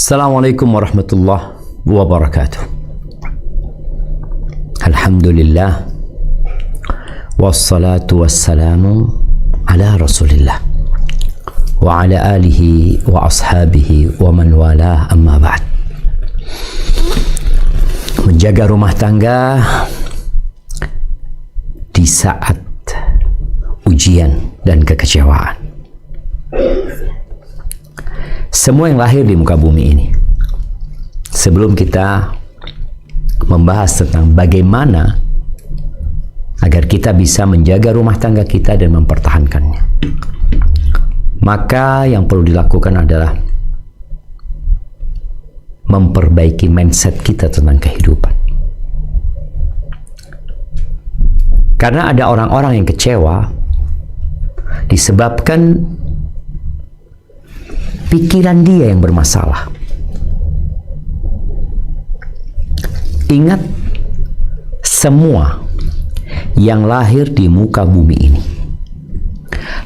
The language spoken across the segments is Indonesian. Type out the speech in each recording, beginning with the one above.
Assalamualaikum warahmatullahi wabarakatuh. Alhamdulillah wassalatu wassalamu ala rasulillah wa ala alihi wa ashabihi wa man wala, amma ba'd. Menjaga rumah tangga di saat ujian dan kekecewaan. Semua yang lahir di muka bumi ini, sebelum kita membahas tentang bagaimana agar kita bisa menjaga rumah tangga kita dan mempertahankannya, maka yang perlu dilakukan adalah memperbaiki mindset kita tentang kehidupan. Karena ada orang-orang yang kecewa disebabkan pikiran dia yang bermasalah. Ingat, semua yang lahir di muka bumi ini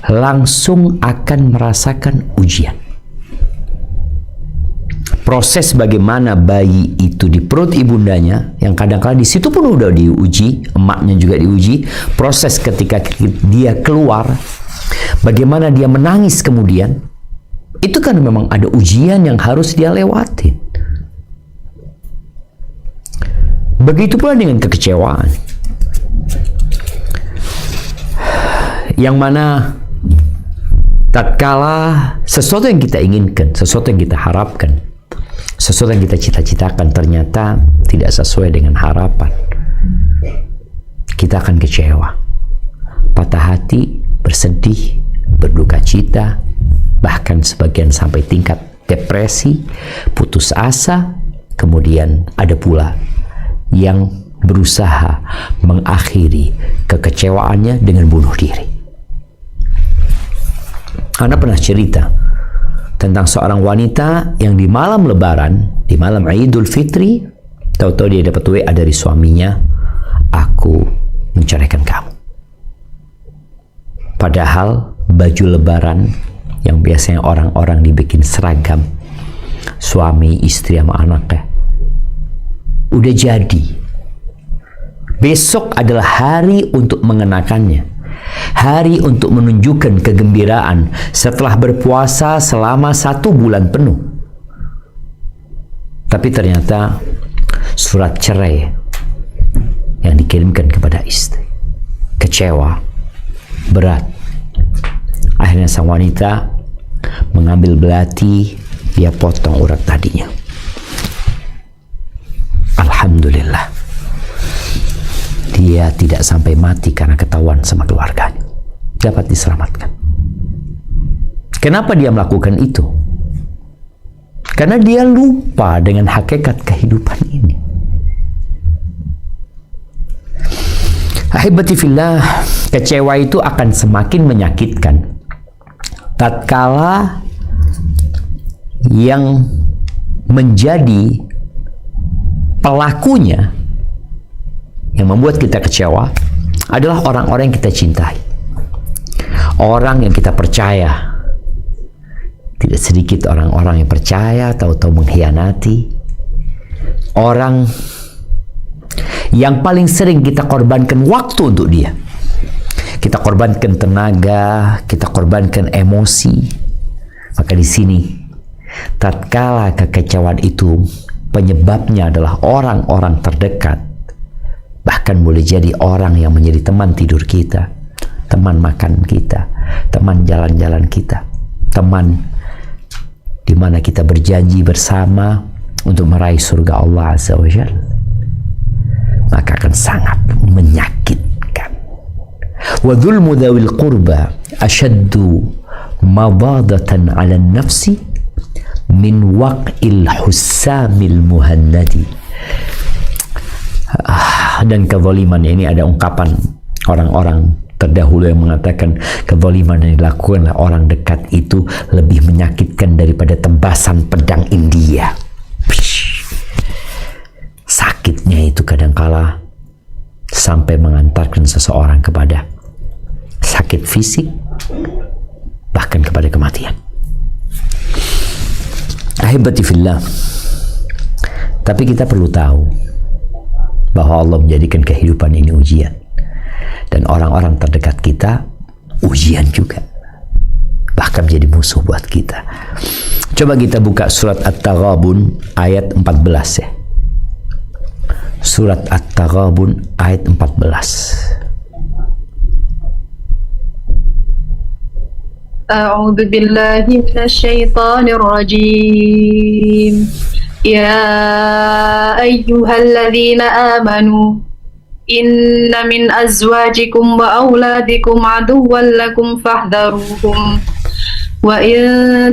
langsung akan merasakan ujian. Proses bagaimana bayi itu di perut ibundanya, yang kadang-kadang di situ pun udah diuji, emaknya juga diuji. Proses ketika dia keluar, bagaimana dia menangis kemudian, itu kan memang ada ujian yang harus dia lewatin. Begitu pula dengan kekecewaan, yang mana tatkala sesuatu yang kita inginkan, sesuatu yang kita harapkan, sesuatu yang kita cita-citakan ternyata tidak sesuai dengan harapan, kita akan kecewa, patah hati, bersedih, berduka cita, bahkan sebagian sampai tingkat depresi, putus asa. Kemudian ada pula yang berusaha mengakhiri kekecewaannya dengan bunuh diri. Anda pernah cerita tentang seorang wanita yang di malam Lebaran, di malam Idul Fitri, tahu-tahu dia dapat WA dari suaminya, "Aku menceraikan kamu." Padahal baju Lebaran yang biasanya orang-orang dibikin seragam, suami, istri, sama anaknya, udah jadi. Besok adalah hari untuk mengenakannya, hari untuk menunjukkan kegembiraan setelah berpuasa selama 1 bulan penuh. Tapi ternyata surat cerai yang dikirimkan kepada istri. Kecewa, berat. Akhirnya sang wanita mengambil belati, dia potong urat tadinya. Alhamdulillah, dia tidak sampai mati karena ketahuan sama keluarganya, dapat diselamatkan. Kenapa dia melakukan itu? Karena dia lupa dengan hakikat kehidupan ini. Ahibati fillah, kecewa itu akan semakin menyakitkan tatkala yang menjadi pelakunya, yang membuat kita kecewa, adalah orang-orang yang kita cintai, orang yang kita percaya. Tidak sedikit orang-orang yang percaya tahu-tahu mengkhianati, orang yang paling sering kita korbankan waktu untuk dia, kita korbankan tenaga, kita korbankan emosi. Maka di sini, tatkala kekecewaan itu penyebabnya adalah orang-orang terdekat, bahkan boleh jadi orang yang menjadi teman tidur kita, teman makan kita, teman jalan-jalan kita, teman di mana kita berjanji bersama untuk meraih surga Allah Azza wa Jalla, maka akan sangat menyakitkan. Wa dzulmu dzawil qurba ashaddu madadatan 'ala an-nafsi min waq'il hussamil muhannadi. Dan kezaliman ini, ada ungkapan orang-orang terdahulu yang mengatakan kezaliman yang dilakukan oleh orang dekat itu lebih menyakitkan daripada tebasan pedang India. Sakitnya itu kadangkala sampai mengantarkan seseorang kepada sakit fisik, bahkan kepada kematian. Ahibati fillah, tapi kita perlu tahu bahwa Allah menjadikan kehidupan ini ujian, dan orang-orang terdekat kita ujian juga, bahkan menjadi musuh buat kita. Coba kita buka surat At-Taghabun ayat 14 ya. Surat At-Taghabun ayat 14. A'udzu billahi minasyaitonir rajim. Ya ayyuhalladzina amanu inna min azwajikum wa auladikum aduwwan lakum fahdharuhum wa in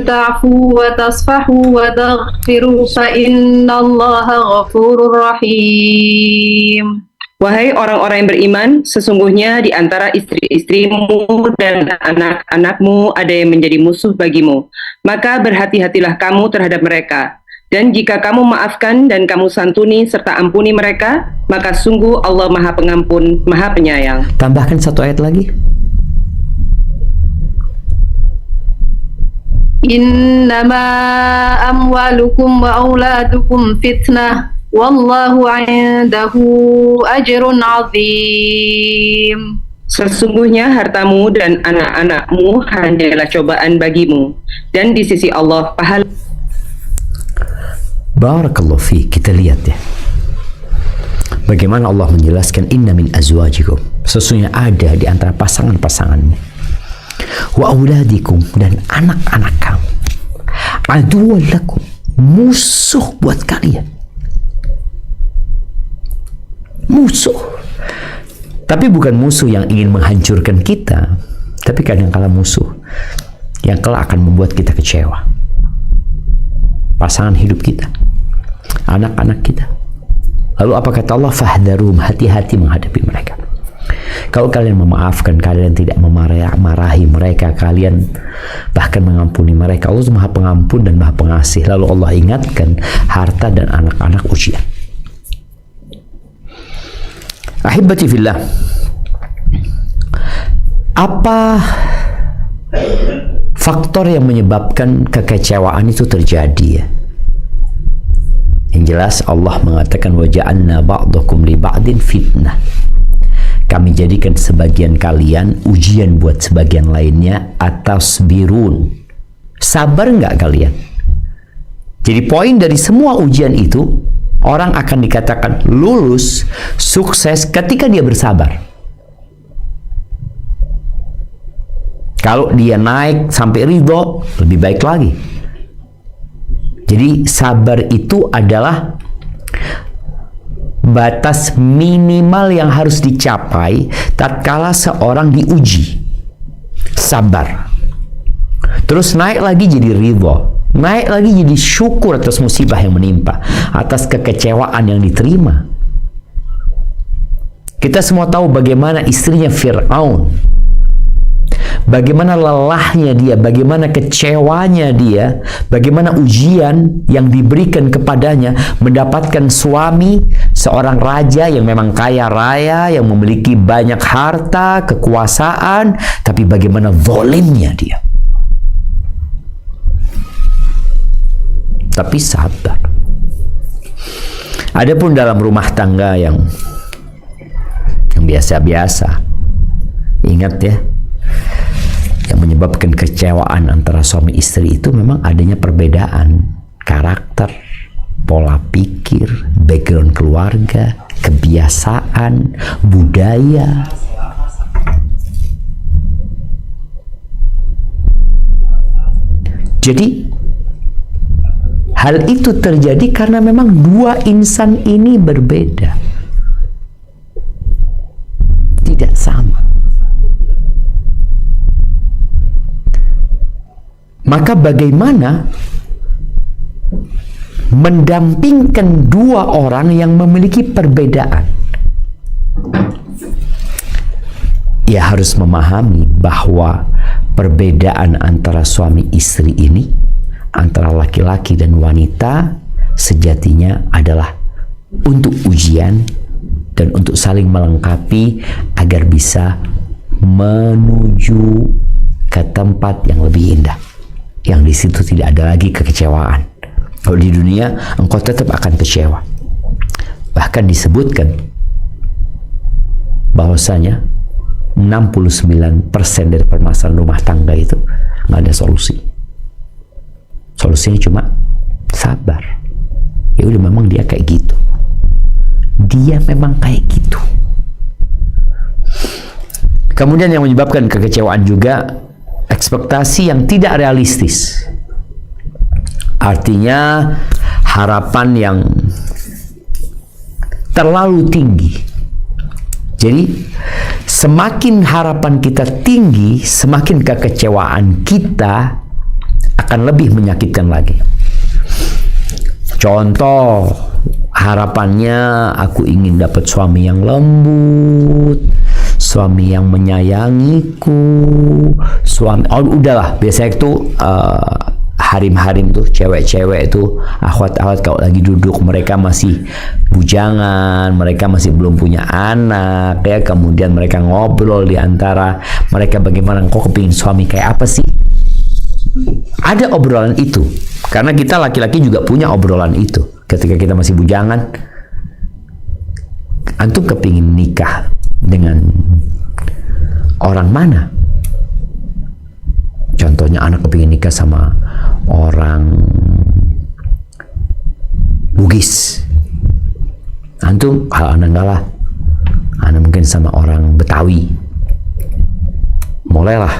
ta'fu wa tasfahu wa taghfiru fa innallaha ghafurur rahim. Wahai orang-orang yang beriman, sesungguhnya di antara istri-istrimu dan anak-anakmu ada yang menjadi musuh bagimu. Maka berhati-hatilah kamu terhadap mereka. Dan jika kamu maafkan dan kamu santuni serta ampuni mereka, maka sungguh Allah Maha Pengampun, Maha Penyayang. Tambahkan satu ayat lagi. Innama amwalukum wa auladukum fitnah. Wallahu indahu ajrun azim. Sesungguhnya hartamu dan anak-anakmu hanyalah cobaan bagimu, dan di sisi Allah pahala. Barakallahu fi. Kita lihat ya, bagaimana Allah menjelaskan inna min azwajikum, sesungguhnya ada di antara pasangan-pasanganmu, wa auladikum, dan anak-anak kamu, aduwwan lakum, musuh buat kalian. Musuh, tapi bukan musuh yang ingin menghancurkan kita, tapi kadang-kala musuh yang kelak akan membuat kita kecewa. Pasangan hidup kita, anak-anak kita. Lalu apa kata Allah? Fahdharum, hati-hati menghadapi mereka. Kalau kalian memaafkan, kalian tidak memarahi mereka, kalian bahkan mengampuni mereka, Allah Maha Pengampun dan Maha Pengasih. Lalu Allah ingatkan harta dan anak-anak ujian. Ahibati fillah, apa faktor yang menyebabkan kekecewaan itu terjadi ya? Yang jelas Allah mengatakan wa ja'alna ba'dakum li ba'din fitnah. Kami jadikan sebagian kalian ujian buat sebagian lainnya. Atasbirun, sabar nggak kalian? Jadi poin dari semua ujian itu, orang akan dikatakan lulus, sukses ketika dia bersabar. Kalau dia naik sampai ridho, lebih baik lagi. Jadi sabar itu adalah batas minimal yang harus dicapai tatkala seorang diuji. Sabar. Terus naik lagi jadi ridho. Naik lagi jadi syukur atas musibah yang menimpa, atas kekecewaan yang diterima. Kita semua tahu bagaimana istrinya Fir'aun, bagaimana lelahnya dia, bagaimana kecewanya dia, bagaimana ujian yang diberikan kepadanya mendapatkan suami seorang raja yang memang kaya raya, yang memiliki banyak harta, kekuasaan, tapi bagaimana zalimnya dia. Tapi sabar. Adapun dalam rumah tangga yang biasa-biasa, ingat ya, yang menyebabkan kecewaan antara suami istri itu memang adanya perbedaan karakter, pola pikir, background keluarga, kebiasaan, budaya. Jadi hal itu terjadi karena memang dua insan ini berbeda, tidak sama. Maka bagaimana mendampingkan dua orang yang memiliki perbedaan? Ya harus memahami bahwa perbedaan antara suami istri ini, antara laki-laki dan wanita, sejatinya adalah untuk ujian dan untuk saling melengkapi agar bisa menuju ke tempat yang lebih indah, yang di situ tidak ada lagi kekecewaan, Kalau di dunia engkau tetap akan kecewa. Bahkan disebutkan bahwasanya 69% dari permasalahan rumah tangga itu nggak ada solusi. Solusinya cuma sabar. Ya udah, memang dia kayak gitu. Dia memang kayak gitu. Kemudian yang menyebabkan kekecewaan juga ekspektasi yang tidak realistis. Artinya harapan yang terlalu tinggi. Jadi semakin harapan kita tinggi, semakin kekecewaan kita akan lebih menyakitkan lagi. Contoh, harapannya aku ingin dapat suami yang lembut, suami yang menyayangiku, suami, oh udahlah, biasanya itu harim-harim tuh, cewek-cewek itu, akhwat-akhwat kalau lagi duduk, mereka masih bujangan, mereka masih belum punya anak, ya, kemudian mereka ngobrol di antara mereka, bagaimana kok kepingin suami kayak apa sih? Ada obrolan itu, karena kita laki-laki juga punya obrolan itu. Ketika kita masih bujangan, antum kepingin nikah dengan orang mana? Contohnya anak kepingin nikah sama orang Bugis. Antum, anak enggak lah. Anak mungkin sama orang Betawi. Mulailah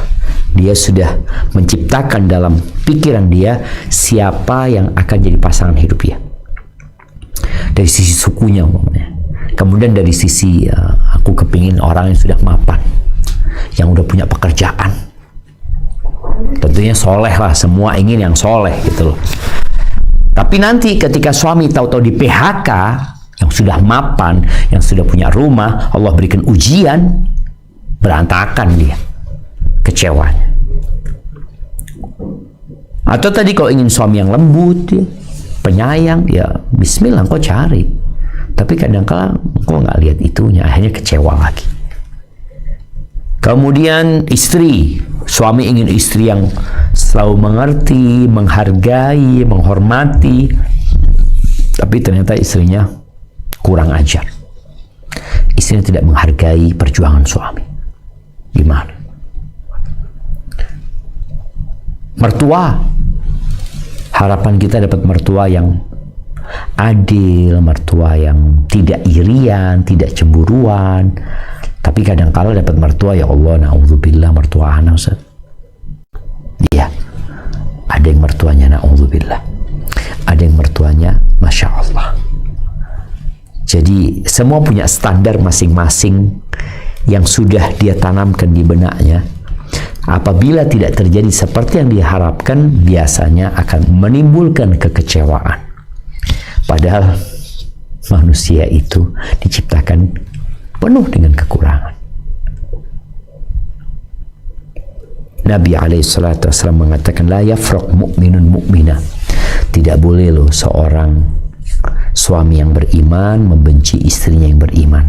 dia sudah menciptakan dalam pikiran dia siapa yang akan jadi pasangan hidup dia. Dari sisi sukunya umumnya. Kemudian dari sisi aku kepingin orang yang sudah mapan, yang udah punya pekerjaan. Tentunya soleh lah, semua ingin yang soleh gitu loh. Tapi nanti ketika suami tahu-tahu di PHK, yang sudah mapan, yang sudah punya rumah, Allah berikan ujian, berantakan dia, kecewanya. Atau tadi kalau ingin suami yang lembut, ya, penyayang, ya bismillah kau cari. Tapi kadang-kala kau nggak lihat itunya, akhirnya kecewa lagi. Kemudian istri, suami ingin istri yang selalu mengerti, menghargai, menghormati, tapi ternyata istrinya kurang ajar. Istrinya tidak menghargai perjuangan suami. Gimana? Mertua, harapan kita dapat mertua yang adil, mertua yang tidak irian, tidak cemburuan. Tapi kadang-kala dapat mertua, ya Allah, na'udzubillah, mertua anak, Ustaz. Iya, ada yang mertuanya na'udzubillah, ada yang mertuanya Masya Allah. Jadi semua punya standar masing-masing yang sudah dia tanamkan di benaknya. Apabila tidak terjadi seperti yang diharapkan, biasanya akan menimbulkan kekecewaan. Padahal manusia itu diciptakan penuh dengan kekurangan. Nabi SAW mengatakan, la yafraq mu'minun mu'minah. Tidak boleh loh seorang suami yang beriman membenci istrinya yang beriman.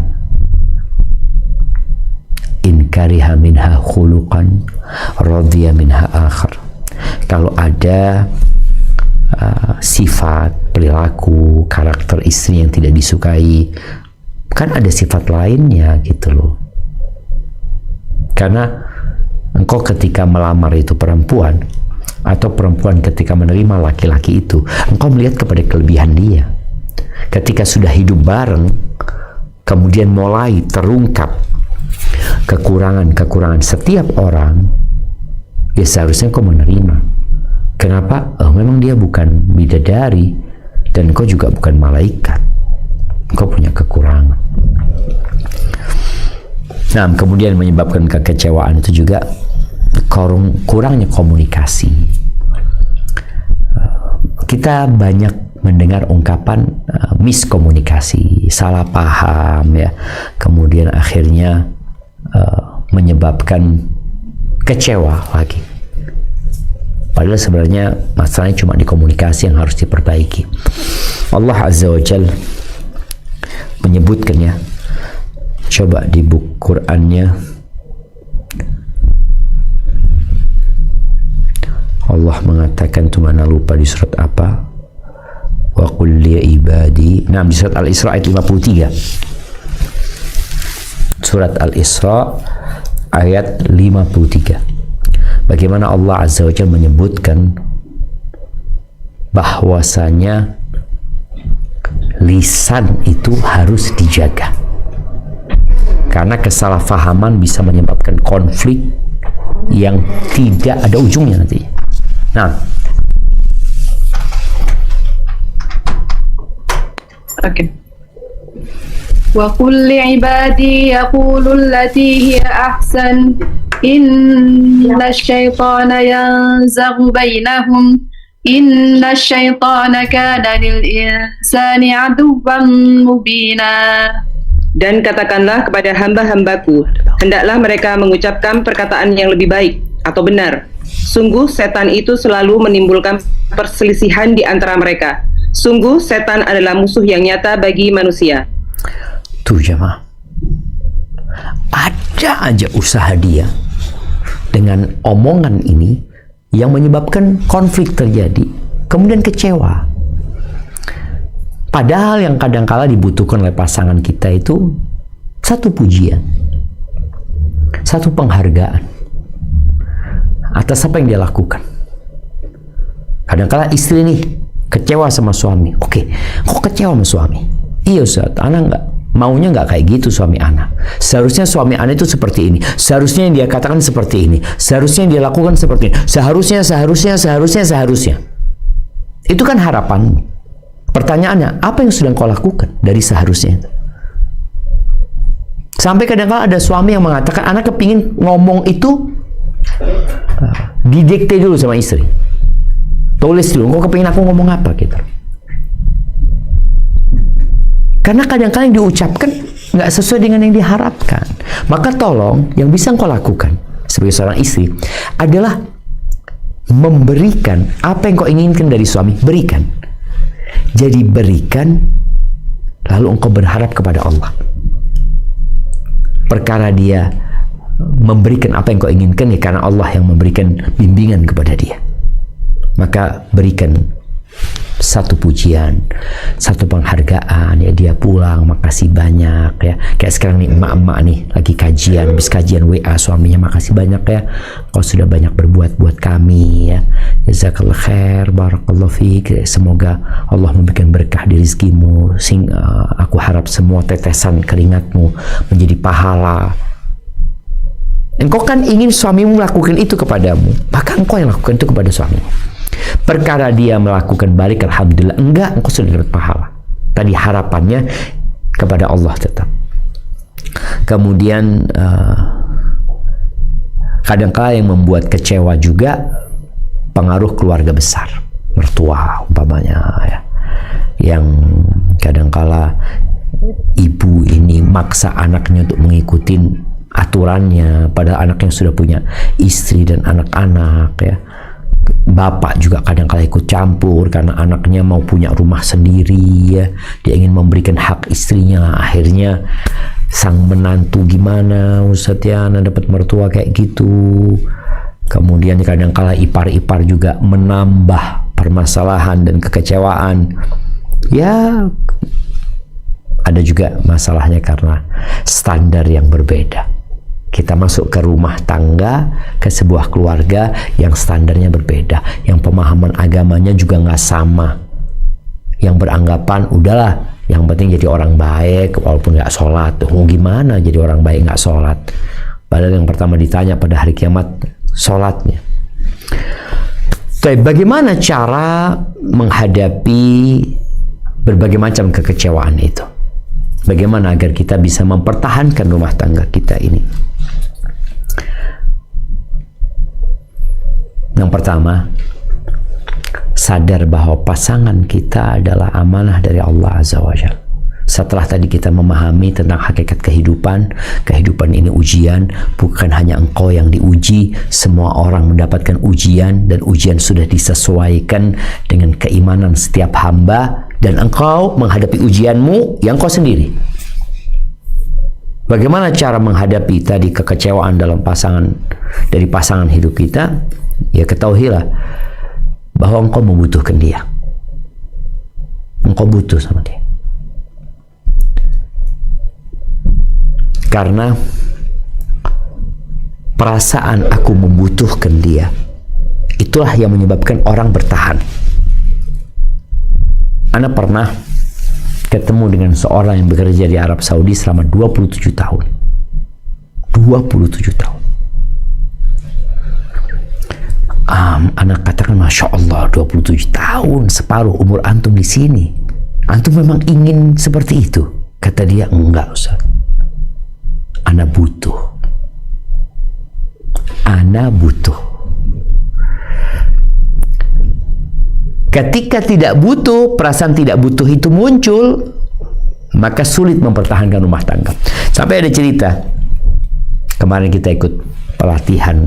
In kariha minha khuluqan radhiya minha akhar. Kalau ada sifat, perilaku, karakter istri yang tidak disukai, kan ada sifat lainnya gitu loh. Karena engkau ketika melamar itu perempuan, atau perempuan ketika menerima laki-laki itu, engkau melihat kepada kelebihan dia. Ketika sudah hidup bareng, kemudian mulai terungkap kekurangan-kekurangan setiap orang, ya seharusnya engkau menerima. Kenapa? Memang dia bukan bidadari, dan engkau juga bukan malaikat. Engkau punya kekurangan. Nah, kemudian menyebabkan kekecewaan itu juga kurangnya komunikasi. Kita banyak mendengar ungkapan miskomunikasi, salah paham, ya, kemudian akhirnya menyebabkan kecewa lagi. Padahal sebenarnya masalahnya cuma di komunikasi yang harus diperbaiki. Allah Azza wa Jalla menyebutkan, ya, coba di buku Qur'annya Allah mengatakan, tuh mana lupa di surat apa, Wa qul li ibadi. Nah, di surat Al-Isra ayat 53. Surat Al-Isra ayat 53. Bagaimana Allah Azza wa Jalla menyebutkan bahwasanya lisan itu harus dijaga. Karena kesalahpahaman bisa menyebabkan konflik yang tidak ada ujungnya nanti. Nah, oke. Wa qul li'ibadi yaqulu allati hiya ahsan inna asyaitana yanzaghu bainahum inna asyaitana kana lil insani aduwwan mubina. Dan katakanlah kepada hamba-hambaku, hendaklah mereka mengucapkan perkataan yang lebih baik atau benar. Sungguh setan itu selalu menimbulkan perselisihan di antara mereka. Sungguh setan adalah musuh yang nyata bagi manusia. tuh jemaah, ada aja usaha dia dengan omongan ini yang menyebabkan konflik terjadi, kemudian kecewa. Padahal yang kadangkala dibutuhkan oleh pasangan kita itu satu pujian, satu penghargaan atas apa yang dia lakukan. Kadangkala istri nih kecewa sama suami. Oke, kok kecewa sama suami? Iya Ustaz, anak maunya nggak kayak gitu suami anak. Seharusnya suami anak itu seperti ini. Seharusnya yang dia katakan seperti ini. Seharusnya yang dia lakukan seperti ini. Seharusnya. Itu kan harapan. Pertanyaannya, apa yang sedang kau lakukan dari seharusnya itu? Sampai kadang-kadang ada suami yang mengatakan, anak kepingin ngomong itu didikte dulu sama istri. Tulis dulu, kau kepingin aku ngomong apa gitu. Karena kadang-kadang yang diucapkan nggak sesuai dengan yang diharapkan. Maka tolong, yang bisa kau lakukan sebagai seorang istri adalah memberikan apa yang kau inginkan dari suami, berikan. Jadi berikan, lalu engkau berharap kepada Allah. Perkara dia memberikan apa yang kau inginkan, ya karena Allah yang memberikan bimbingan kepada dia. Maka berikan satu pujian, satu penghargaan, ya dia pulang, makasih banyak ya. Kayak sekarang nih emak-emak nih lagi kajian, habis kajian WA suaminya, makasih banyak ya, kau sudah banyak berbuat buat kami ya. Jazakallah khair, barakallahu fiik. Semoga Allah memberikan berkah di rizkimu. Aku harap semua tetesan keringatmu menjadi pahala. Engkau kan ingin suamimu melakukan itu kepadamu, maka engkau yang lakukan itu kepada suamimu. Perkara dia melakukan balik, alhamdulillah. Enggak, engkau sudah dapat pahala. Tadi harapannya kepada Allah tetap. Kemudian kadang-kala yang membuat kecewa juga pengaruh keluarga besar, mertua umpamanya ya, yang kadangkala ibu ini maksa anaknya untuk mengikuti aturannya, padahal anaknya sudah punya istri dan anak-anak ya. Bapak juga kadang-kala ikut campur karena anaknya mau punya rumah sendiri ya, dia ingin memberikan hak istrinya. Akhirnya sang menantu, gimana Ustaz ya, dapat mertua kayak gitu. Kemudian kadang-kala ipar-ipar juga menambah permasalahan dan kekecewaan. Ya, ada juga masalahnya karena standar yang berbeda. Kita masuk ke rumah tangga, ke sebuah keluarga yang standarnya berbeda, yang pemahaman agamanya juga nggak sama, yang beranggapan udahlah, yang penting jadi orang baik walaupun nggak sholat. Gimana jadi orang baik nggak sholat? Padahal yang pertama ditanya pada hari kiamat sholatnya. Tapi bagaimana cara menghadapi berbagai macam kekecewaan itu? Bagaimana agar kita bisa mempertahankan rumah tangga kita ini? Yang pertama, sadar bahwa pasangan kita adalah amanah dari Allah Azza wa Jalla. Setelah tadi kita memahami tentang hakikat kehidupan, kehidupan ini ujian, bukan hanya engkau yang diuji, semua orang mendapatkan ujian, dan ujian sudah disesuaikan dengan keimanan setiap hamba, dan engkau menghadapi ujianmu yang kau sendiri. Bagaimana cara menghadapi tadi kekecewaan dalam dari pasangan hidup kita? Ya ketahuilah bahwa engkau membutuhkan dia. engkau butuh sama dia. Karena perasaan aku membutuhkan dia, itulah yang menyebabkan orang bertahan. Ana pernah ketemu dengan seorang yang bekerja di Arab Saudi selama 27 tahun. 27 tahun. Anak katakan, Masya Allah, 27 tahun, separuh umur antum di sini. Antum memang ingin seperti itu? Kata dia, enggak Ustaz. Ana butuh. Ketika tidak butuh, perasaan tidak butuh itu muncul, maka sulit mempertahankan rumah tangga. Sampai ada cerita, kemarin kita ikut pelatihan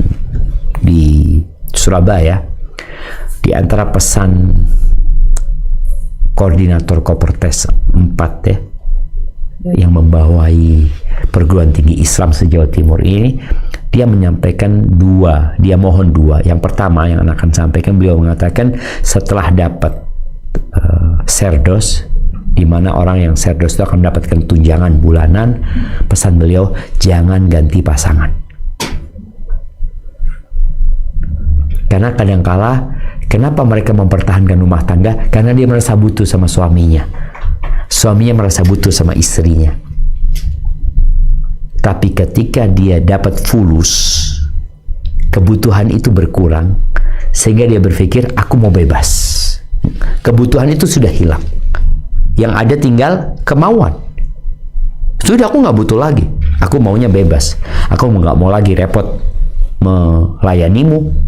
di Surabaya, di antara pesan koordinator Kopertes 4 ya, yang membawai perguruan tinggi Islam se-Jawa Timur ini, dia menyampaikan dia mohon dua. Yang pertama yang akan sampaikan, beliau mengatakan setelah dapat serdos, di mana orang yang serdos itu akan mendapatkan tunjangan bulanan, pesan beliau, jangan ganti pasangan. Karena kadangkala, kenapa mereka mempertahankan rumah tangga? Karena dia merasa butuh sama suaminya. Suaminya merasa butuh sama istrinya. Tapi ketika dia dapat fulus, kebutuhan itu berkurang, sehingga dia berpikir, aku mau bebas. Kebutuhan itu sudah hilang. Yang ada tinggal kemauan. Sudah, aku nggak butuh lagi. Aku maunya bebas. Aku nggak mau lagi repot melayanimu.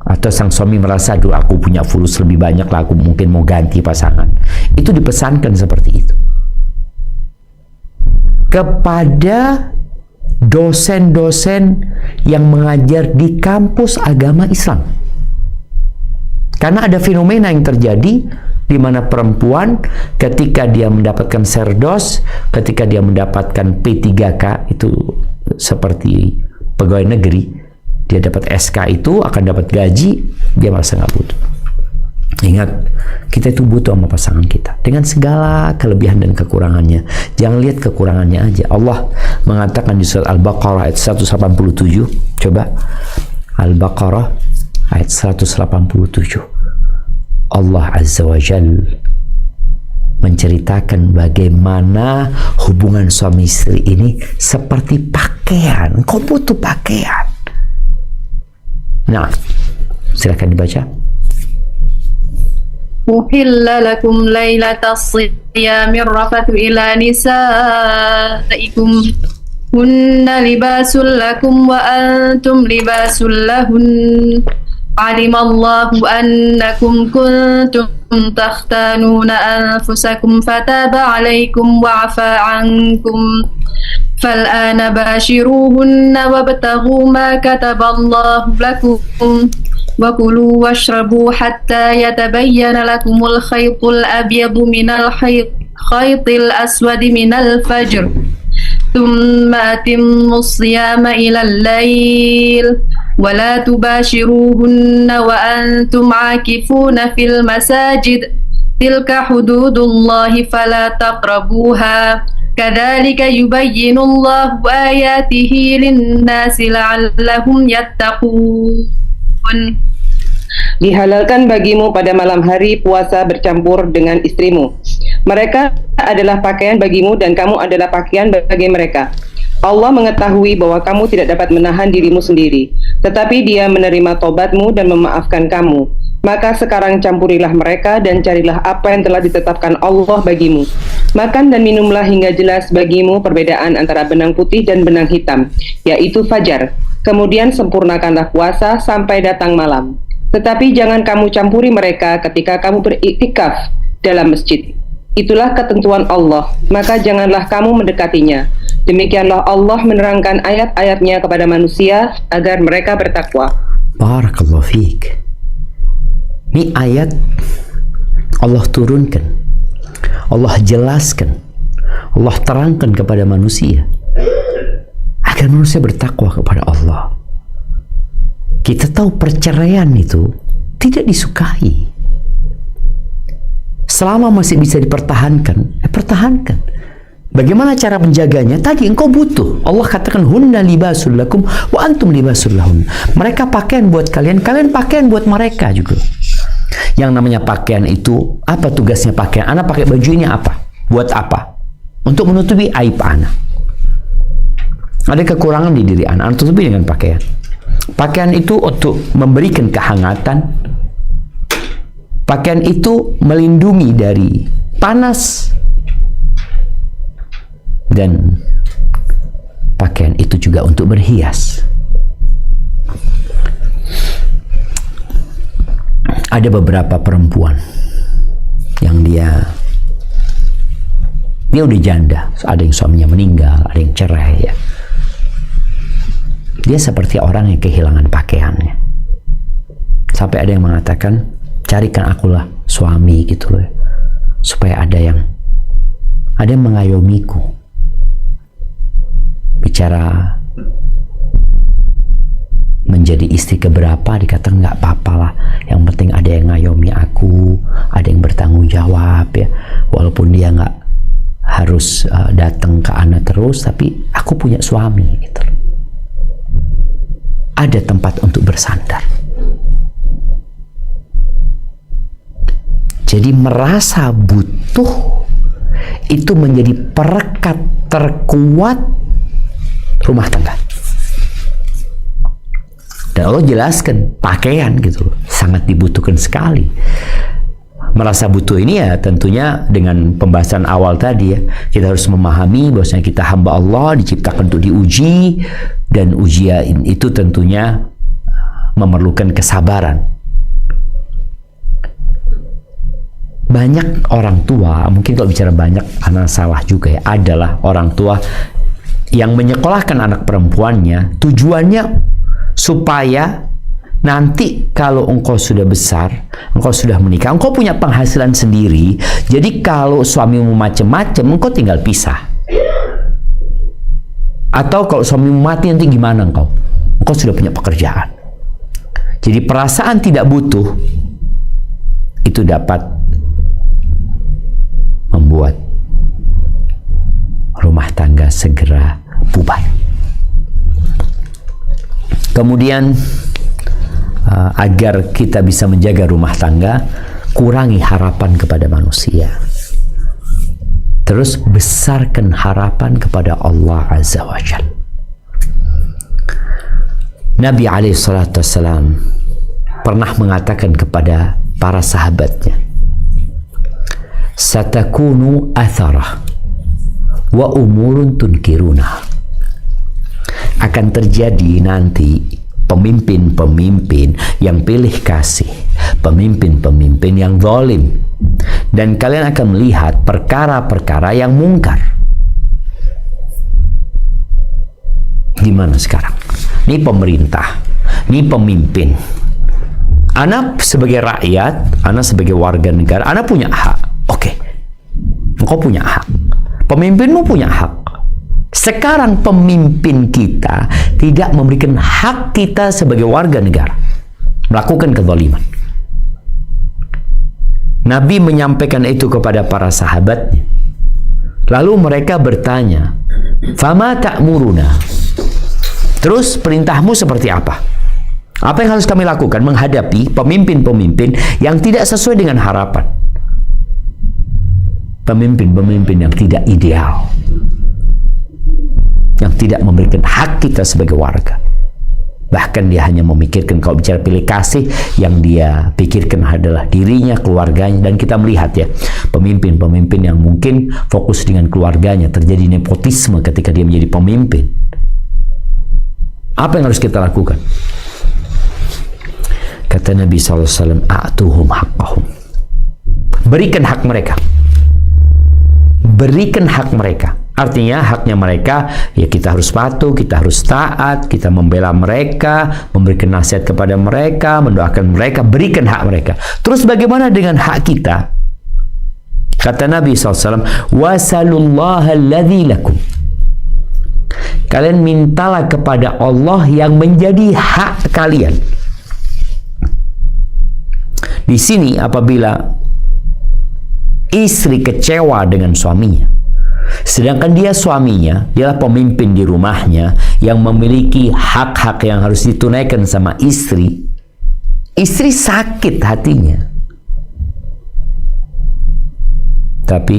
Atau sang suami merasa, aduh, aku punya fulus lebih banyak lah, aku mungkin mau ganti pasangan. Itu dipesankan seperti itu kepada dosen-dosen yang mengajar di kampus agama Islam. Karena ada fenomena yang terjadi di mana perempuan ketika dia mendapatkan serdos, ketika dia mendapatkan P3K, itu seperti pegawai negeri, dia dapat SK itu akan dapat gaji, dia merasa nggak butuh. Ingat, kita itu butuh sama pasangan kita dengan segala kelebihan dan kekurangannya. Jangan lihat kekurangannya aja. Allah mengatakan di surat Al-Baqarah ayat 187. Coba Al-Baqarah ayat 187. Allah Azza wa Jal menceritakan bagaimana hubungan suami istri ini seperti pakaian. Kau butuh pakaian. Nah, silakan dibaca. أحل لكم ليلة الصيام الرفث إلى نسائكم هن لباس لكم وأنتم لباس لهن علم الله أنكم كنتم تختانون أنفسكم فتاب عليكم وعفى عنكم فالآن باشروهن وابتغوا ما كتب الله لكم وكلوا واشربوا حتى يتبين لكم الخيط الأبيض من الخيط الأسود من الفجر ثم أتموا الصيام إلى الليل ولا تباشروهن وأنتم عاكفون في المساجد تلك حدود الله فلا تقربوها كذلك يبين الله آياته للناس لعلهم يتقون. Dihalalkan bagimu pada malam hari puasa bercampur dengan istrimu. Mereka adalah pakaian bagimu dan kamu adalah pakaian bagi mereka. Allah mengetahui bahwa kamu tidak dapat menahan dirimu sendiri, tetapi Dia menerima tobatmu dan memaafkan kamu. Maka sekarang campurilah mereka dan carilah apa yang telah ditetapkan Allah bagimu. Makan dan minumlah hingga jelas bagimu perbedaan antara benang putih dan benang hitam, yaitu fajar. Kemudian sempurnakanlah puasa sampai datang malam. Tetapi jangan kamu campuri mereka ketika kamu beriktikaf dalam masjid. Itulah ketentuan Allah, maka janganlah kamu mendekatinya. Demikianlah Allah menerangkan ayat-ayatnya kepada manusia agar mereka bertakwa. Barakallahu fiik. Ini ayat Allah turunkan, Allah jelaskan, Allah terangkan kepada manusia agar manusia bertakwa kepada Allah. Kita tahu perceraian itu tidak disukai. Selama masih bisa dipertahankan, pertahankan. Bagaimana cara menjaganya? Tadi engkau butuh. Allah katakan hunna libasul lakum wa antum libasul lahun. Mereka pakaian buat kalian, kalian pakaian buat mereka juga. Yang namanya pakaian itu, apa tugasnya pakaian? Ana pakai baju ini apa? Buat apa? Untuk menutupi aib ana. Ada kekurangan di diri ana tutupi dengan pakaian. Pakaian itu untuk memberikan kehangatan. Pakaian itu melindungi dari panas. Dan pakaian itu juga untuk berhias. Ada beberapa perempuan yang dia udah janda, ada yang suaminya meninggal, ada yang cerai ya. Dia seperti orang yang kehilangan pakaiannya. Sampai ada yang mengatakan, carikan akulah suami gitu loh, supaya ada yang mengayomiku. Bicara menjadi istri keberapa, dikatakan nggak apa-apa lah, yang penting ada yang ngayomi aku, ada yang bertanggung jawab ya, walaupun dia nggak harus datang ke anak terus, tapi aku punya suami gitu. Ada tempat untuk bersandar. Jadi merasa butuh itu menjadi perekat terkuat rumah tangga. Dan Allah jelaskan pakaian gitu sangat dibutuhkan sekali. Merasa butuh ini ya tentunya dengan pembahasan awal tadi ya, kita harus memahami bahwasanya kita hamba Allah, diciptakan untuk diuji, dan ujian itu tentunya memerlukan kesabaran. Banyak orang tua, mungkin kalau bicara banyak anak salah juga ya, adalah orang tua yang menyekolahkan anak perempuannya tujuannya supaya nanti kalau engkau sudah besar, engkau sudah menikah, engkau punya penghasilan sendiri, jadi kalau suamimu macam-macam, engkau tinggal pisah. Atau kalau suamimu mati nanti gimana engkau? Engkau sudah punya pekerjaan. Jadi perasaan tidak butuh itu dapat membuat rumah tangga segera bubar. Kemudian agar kita bisa menjaga rumah tangga, kurangi harapan kepada manusia. Terus besarkan harapan kepada Allah Azza wa Jalla. Nabi SAW pernah mengatakan kepada para sahabatnya, satakunu atharah wa umurun tunkiruna. Akan terjadi nanti pemimpin-pemimpin yang pilih kasih, pemimpin-pemimpin yang zalim, dan kalian akan melihat perkara-perkara yang mungkar. Gimana sekarang? Ini pemerintah, ini pemimpin. Anak sebagai rakyat, anak sebagai warga negara, anak punya hak. Oke, engkau punya hak. Pemimpinmu punya hak. Sekarang pemimpin kita tidak memberikan hak kita sebagai warga negara, melakukan kezaliman. Nabi menyampaikan itu kepada para sahabatnya. Lalu mereka bertanya, "Fama ta'muruna?" Terus perintahmu seperti apa? Apa yang harus kami lakukan menghadapi pemimpin-pemimpin yang tidak sesuai dengan harapan? Pemimpin-pemimpin yang tidak ideal, yang tidak memberikan hak kita sebagai warga. Bahkan dia hanya memikirkan, kalau bicara pilih kasih, yang dia pikirkan adalah dirinya, keluarganya. Dan kita melihat ya, pemimpin-pemimpin yang mungkin fokus dengan keluarganya, terjadi nepotisme ketika dia menjadi pemimpin. Apa yang harus kita lakukan? Kata Nabi SAW, a'tuhum haqqahum. Berikan hak mereka. Berikan hak mereka. Artinya haknya mereka, ya kita harus patuh, kita harus taat, kita membela mereka, memberikan nasihat kepada mereka, mendoakan mereka, berikan hak mereka. Terus bagaimana dengan hak kita? Kata Nabi SAW, wasalullaha alladzi lakum. Kalian mintalah kepada Allah yang menjadi hak kalian. Di sini apabila istri kecewa dengan suaminya. Sedangkan dia suaminya, dialah pemimpin di rumahnya yang memiliki hak-hak yang harus ditunaikan sama istri. Istri sakit hatinya. Tapi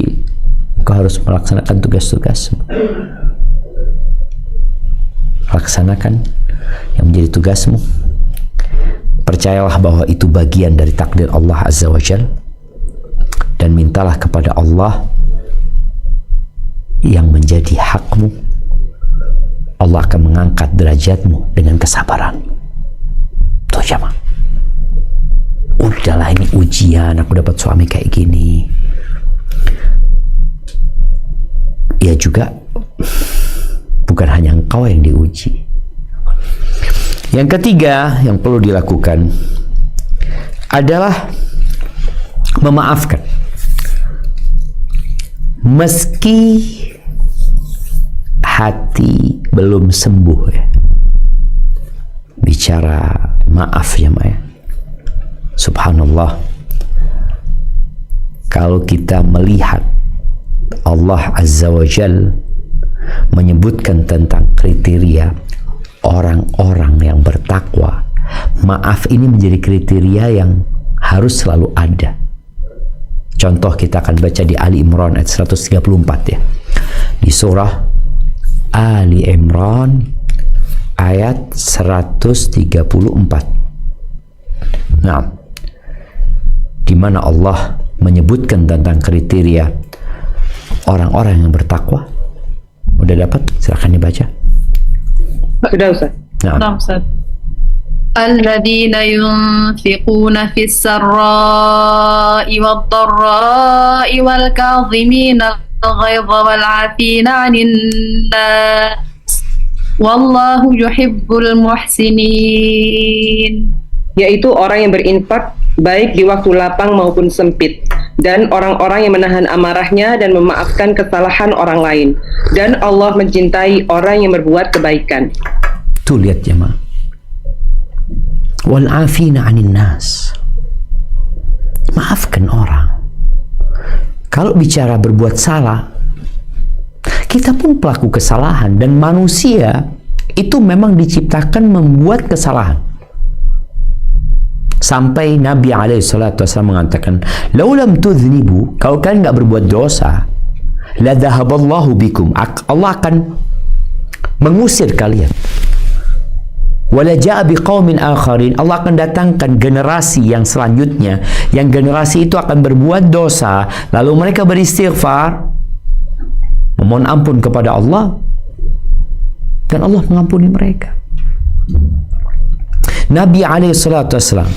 kau harus melaksanakan tugas-tugasmu. Laksanakan yang menjadi tugasmu. Percayalah bahwa itu bagian dari takdir Allah Azza wa Jalla. Dan mintalah kepada Allah yang menjadi hakmu. Allah akan mengangkat derajatmu dengan kesabaran. Tuh jamaah. Udahlah, ini ujian, aku dapat suami kayak gini. Ya juga bukan hanya engkau yang diuji. Yang ketiga yang perlu dilakukan adalah memaafkan. Meski hati belum sembuh ya. Bicara maaf ya Maya. Subhanallah. Kalau kita melihat Allah Azza wa Jal menyebutkan tentang kriteria orang-orang yang bertakwa, maaf ini menjadi kriteria yang harus selalu ada. Contoh kita akan baca di Ali Imran ayat 134 ya. Di surah Ali Imran ayat 134. Nah, di mana Allah menyebutkan tentang kriteria orang-orang yang bertakwa. Udah dapat? Silakan dibaca. Sudah Ustaz. Nah, Ustaz. الذين ينفقون في السراء والضراء والكاظمين الغيظ والعافين عن الناس والله يحب المحسنين. Yaitu orang yang berinfak baik di waktu lapang maupun sempit, dan orang-orang yang menahan amarahnya dan memaafkan kesalahan orang lain, dan Allah mencintai orang yang berbuat kebaikan. Tuh lihat jemaah. Wal afina 'anil nas. Maafkan orang. Kalau bicara berbuat salah, kita pun pelaku kesalahan, dan manusia itu memang diciptakan membuat kesalahan. Sampai Nabi SAW mengatakan, "Laulam tudhnibu," kalau kalian nggak berbuat dosa, la dhahaballahu bikum, Allah akan mengusir kalian. Wala ja'a biqaumin akharin, Allah akan datangkan generasi yang selanjutnya, yang generasi itu akan berbuat dosa, lalu mereka beristighfar, memohon ampun kepada Allah, dan Allah mengampuni mereka. Nabi SAW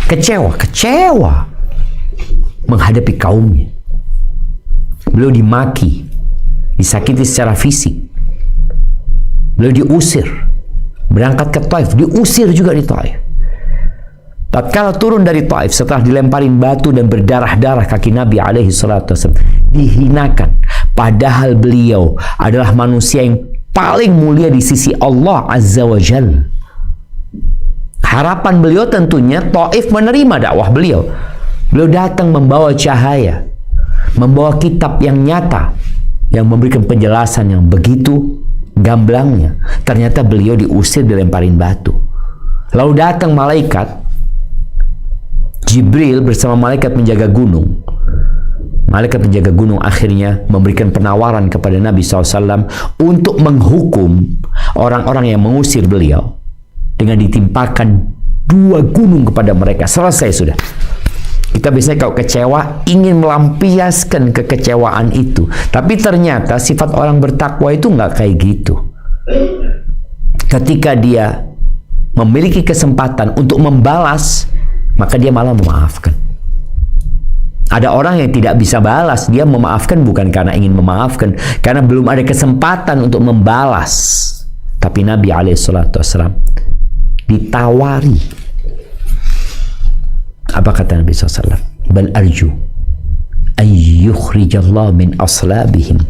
kecewa menghadapi kaumnya. Beliau dimaki, disakiti secara fisik, beliau diusir, berangkat ke Taif, diusir juga di Taif. Tatkala turun dari Taif setelah dilemparin batu dan berdarah-darah kaki Nabi SAW, dihinakan, padahal beliau adalah manusia yang paling mulia di sisi Allah Azza wa Jalla. Harapan beliau tentunya Taif menerima dakwah beliau. Beliau datang membawa cahaya, membawa kitab yang nyata, yang memberikan penjelasan yang begitu gamblangnya. Ternyata beliau diusir, dilemparin batu. Lalu datang malaikat Jibril bersama malaikat penjaga gunung. Malaikat penjaga gunung akhirnya memberikan penawaran kepada Nabi SAW untuk menghukum orang-orang yang mengusir beliau dengan ditimpakan 2 gunung kepada mereka. Selesai sudah. Kita biasanya kalau kecewa ingin melampiaskan kekecewaan itu, tapi ternyata sifat orang bertakwa itu nggak kayak gitu. Ketika dia memiliki kesempatan untuk membalas, maka dia malah memaafkan. Ada orang yang tidak bisa balas, dia memaafkan bukan karena ingin memaafkan, karena belum ada kesempatan untuk membalas. Tapi Nabi SAW ditawari. Apa kata Nabi SAW? Bal arju an yukhrijallah min aslabihim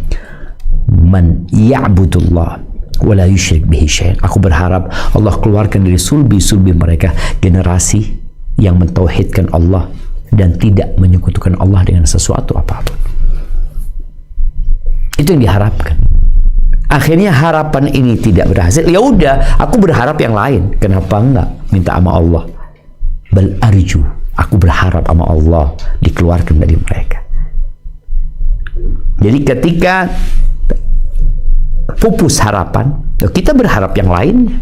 man ya'budullah wa la yusyrik bihi syai'an. Aku berharap Allah keluarkan dari sulbi-sulbi mereka generasi yang mentauhidkan Allah dan tidak menyekutukan Allah dengan sesuatu apapun. Itu yang diharapkan. Akhirnya harapan ini tidak berhasil. Ya udah, aku berharap yang lain. Kenapa enggak minta sama Allah? Bal arju, aku berharap sama Allah dikeluarkan dari mereka. Jadi ketika pupus harapan, kita berharap yang lainnya.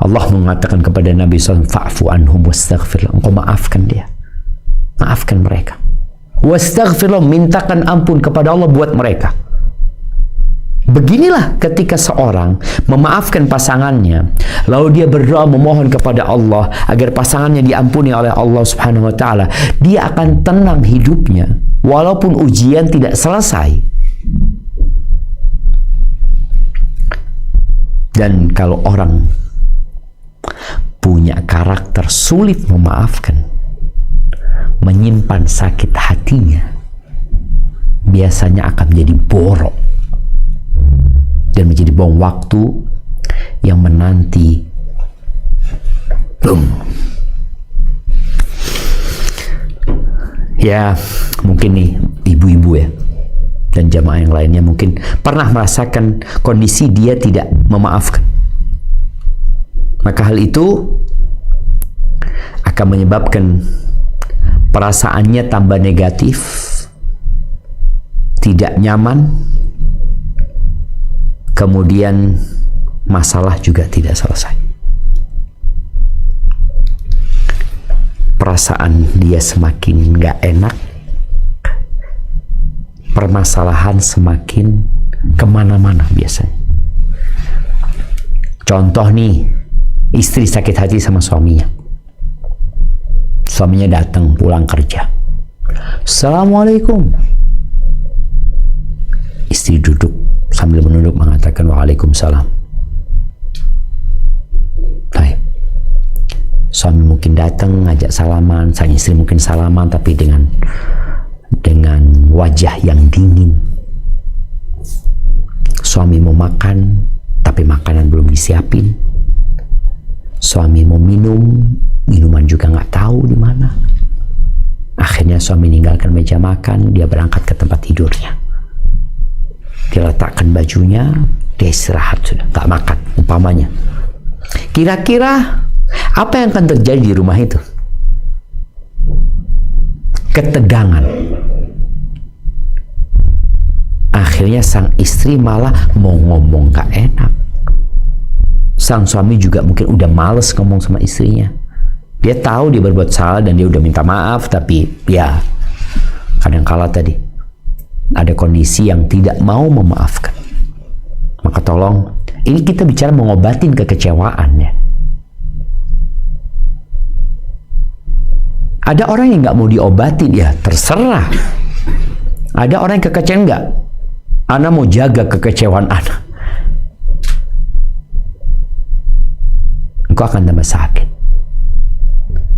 Allah mengatakan kepada Nabi SAW, fa'fu anhum wastaghfir lahum, engkau maafkan dia, maafkan mereka. Wastaghfir lahum, mintakan ampun kepada Allah buat mereka. Beginilah ketika seorang memaafkan pasangannya, lalu dia berdoa memohon kepada Allah agar pasangannya diampuni oleh Allah Subhanahu wa taala, dia akan tenang hidupnya walaupun ujian tidak selesai. Dan kalau orang punya karakter sulit memaafkan, menyimpan sakit hatinya, biasanya akan menjadi borok dan menjadi bom waktu yang menanti ya mungkin nih ibu-ibu ya dan jamaah yang lainnya mungkin pernah merasakan kondisi dia tidak memaafkan, maka hal itu akan menyebabkan perasaannya tambah negatif, tidak nyaman, kemudian masalah juga tidak selesai. Perasaan dia semakin nggak enak, permasalahan semakin kemana-mana biasanya. Contoh nih, istri sakit hati sama suaminya. Suaminya datang pulang kerja. Assalamualaikum. Istri duduk sambil menunduk mengatakan waalaikumsalam. Baik. Suami mungkin datang ngajak salaman, sang istri mungkin salaman tapi dengan wajah yang dingin. Suami mau makan tapi makanan belum disiapin. Suami mau minum, minuman juga nggak tahu di mana. Akhirnya suami meninggalkan meja makan, dia berangkat ke tempat tidurnya. Dia letakkan bajunya, dia istirahat sudah, nggak makan umpamanya. Kira-kira apa yang akan terjadi di rumah itu? Ketegangan. Akhirnya sang istri malah mau ngomong gak enak. Sang suami juga mungkin udah males ngomong sama istrinya. Dia tahu dia berbuat salah dan dia udah minta maaf, tapi ya kadangkala tadi ada kondisi yang tidak mau memaafkan. Maka tolong, ini kita bicara mengobatin kekecewaan ya. Ada orang yang nggak mau diobatin, ya terserah. Ada orang yang kekecewaan, nggak, Ana mau jaga kekecewaan Ana. Engkau akan tambah sakit.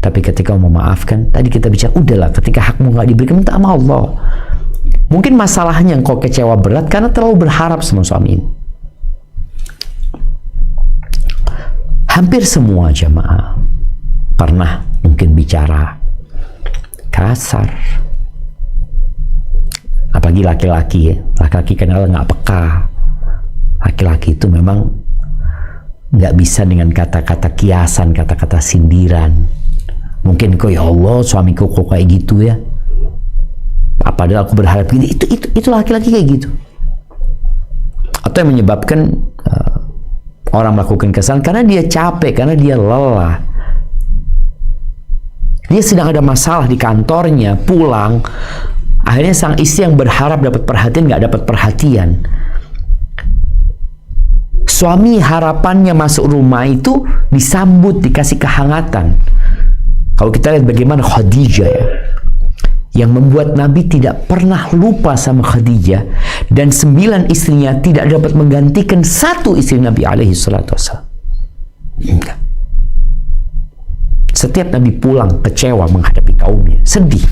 Tapi ketika mau memaafkan, tadi kita bicara, udahlah, ketika hakmu nggak diberikan, minta sama Allah. Mungkin masalahnya engkau kecewa berat karena terlalu berharap sama suami ini. Hampir semua jamaah pernah mungkin bicara kasar, apalagi laki-laki ya. Laki-laki kenal nggak peka. Laki-laki itu memang nggak bisa dengan kata-kata kiasan, kata-kata sindiran. Mungkin kok, ya Allah, suamiku kok kayak gitu ya, padahal aku berharap gini. Itu laki-laki kayak gitu. Atau yang menyebabkan orang melakukan kesalahan karena dia capek, karena dia lelah. Dia sedang ada masalah di kantornya, pulang, akhirnya sang istri yang berharap dapat perhatian nggak dapat perhatian. Suami harapannya masuk rumah itu disambut, dikasih kehangatan. Kalau kita lihat bagaimana Khadijah ya, yang membuat Nabi tidak pernah lupa sama Khadijah, dan 9 istrinya tidak dapat menggantikan 1 istri Nabi alaihi salatu wassalam. Enggak. Setiap Nabi pulang kecewa menghadapi kaumnya, sedih.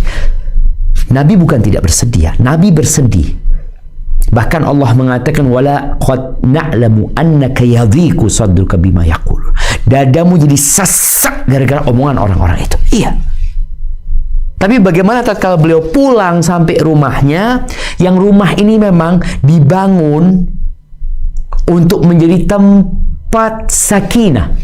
Nabi bukan tidak bersedih, Nabi bersedih. Bahkan Allah mengatakan, wala qad na'lamu annaka yadhiqu sadruka bima yaqul. Dadamu jadi sesak gara-gara omongan orang-orang itu. Iya. Tapi bagaimana tatkala beliau pulang sampai rumahnya, yang rumah ini memang dibangun untuk menjadi tempat sakinah.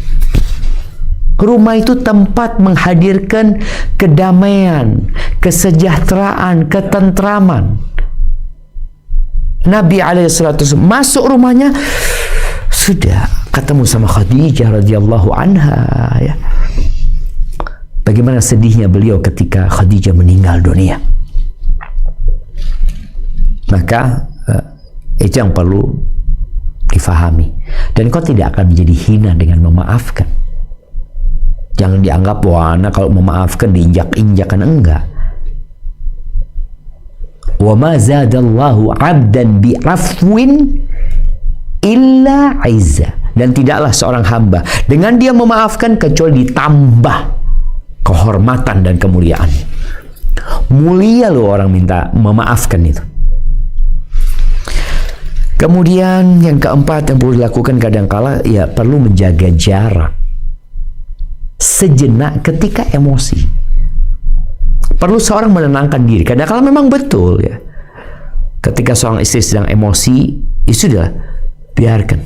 Rumah itu tempat menghadirkan kedamaian, kesejahteraan, ketentraman. Nabi alaihissalatu masuk rumahnya, sudah ketemu sama Khadijah radhiyallahu anha, ya. Bagaimana sedihnya beliau ketika Khadijah meninggal dunia. Maka itu yang perlu difahami. Dan kau tidak akan menjadi hina dengan memaafkan. Jangan dianggap, wah, anak kalau memaafkan diinjak-injakan. Enggak. Wa ma zadallahu 'abdan bi'afwin illa 'izza. Dan tidaklah seorang hamba dengan dia memaafkan kecuali ditambah kehormatan dan kemuliaan. Mulia loh orang minta memaafkan itu. Kemudian yang keempat yang perlu dilakukan kadangkala, ya perlu menjaga jarak sejenak ketika emosi. Perlu seorang menenangkan diri. Kadangkala memang betul, ya, ketika seorang istri sedang emosi, ya sudah, biarkan,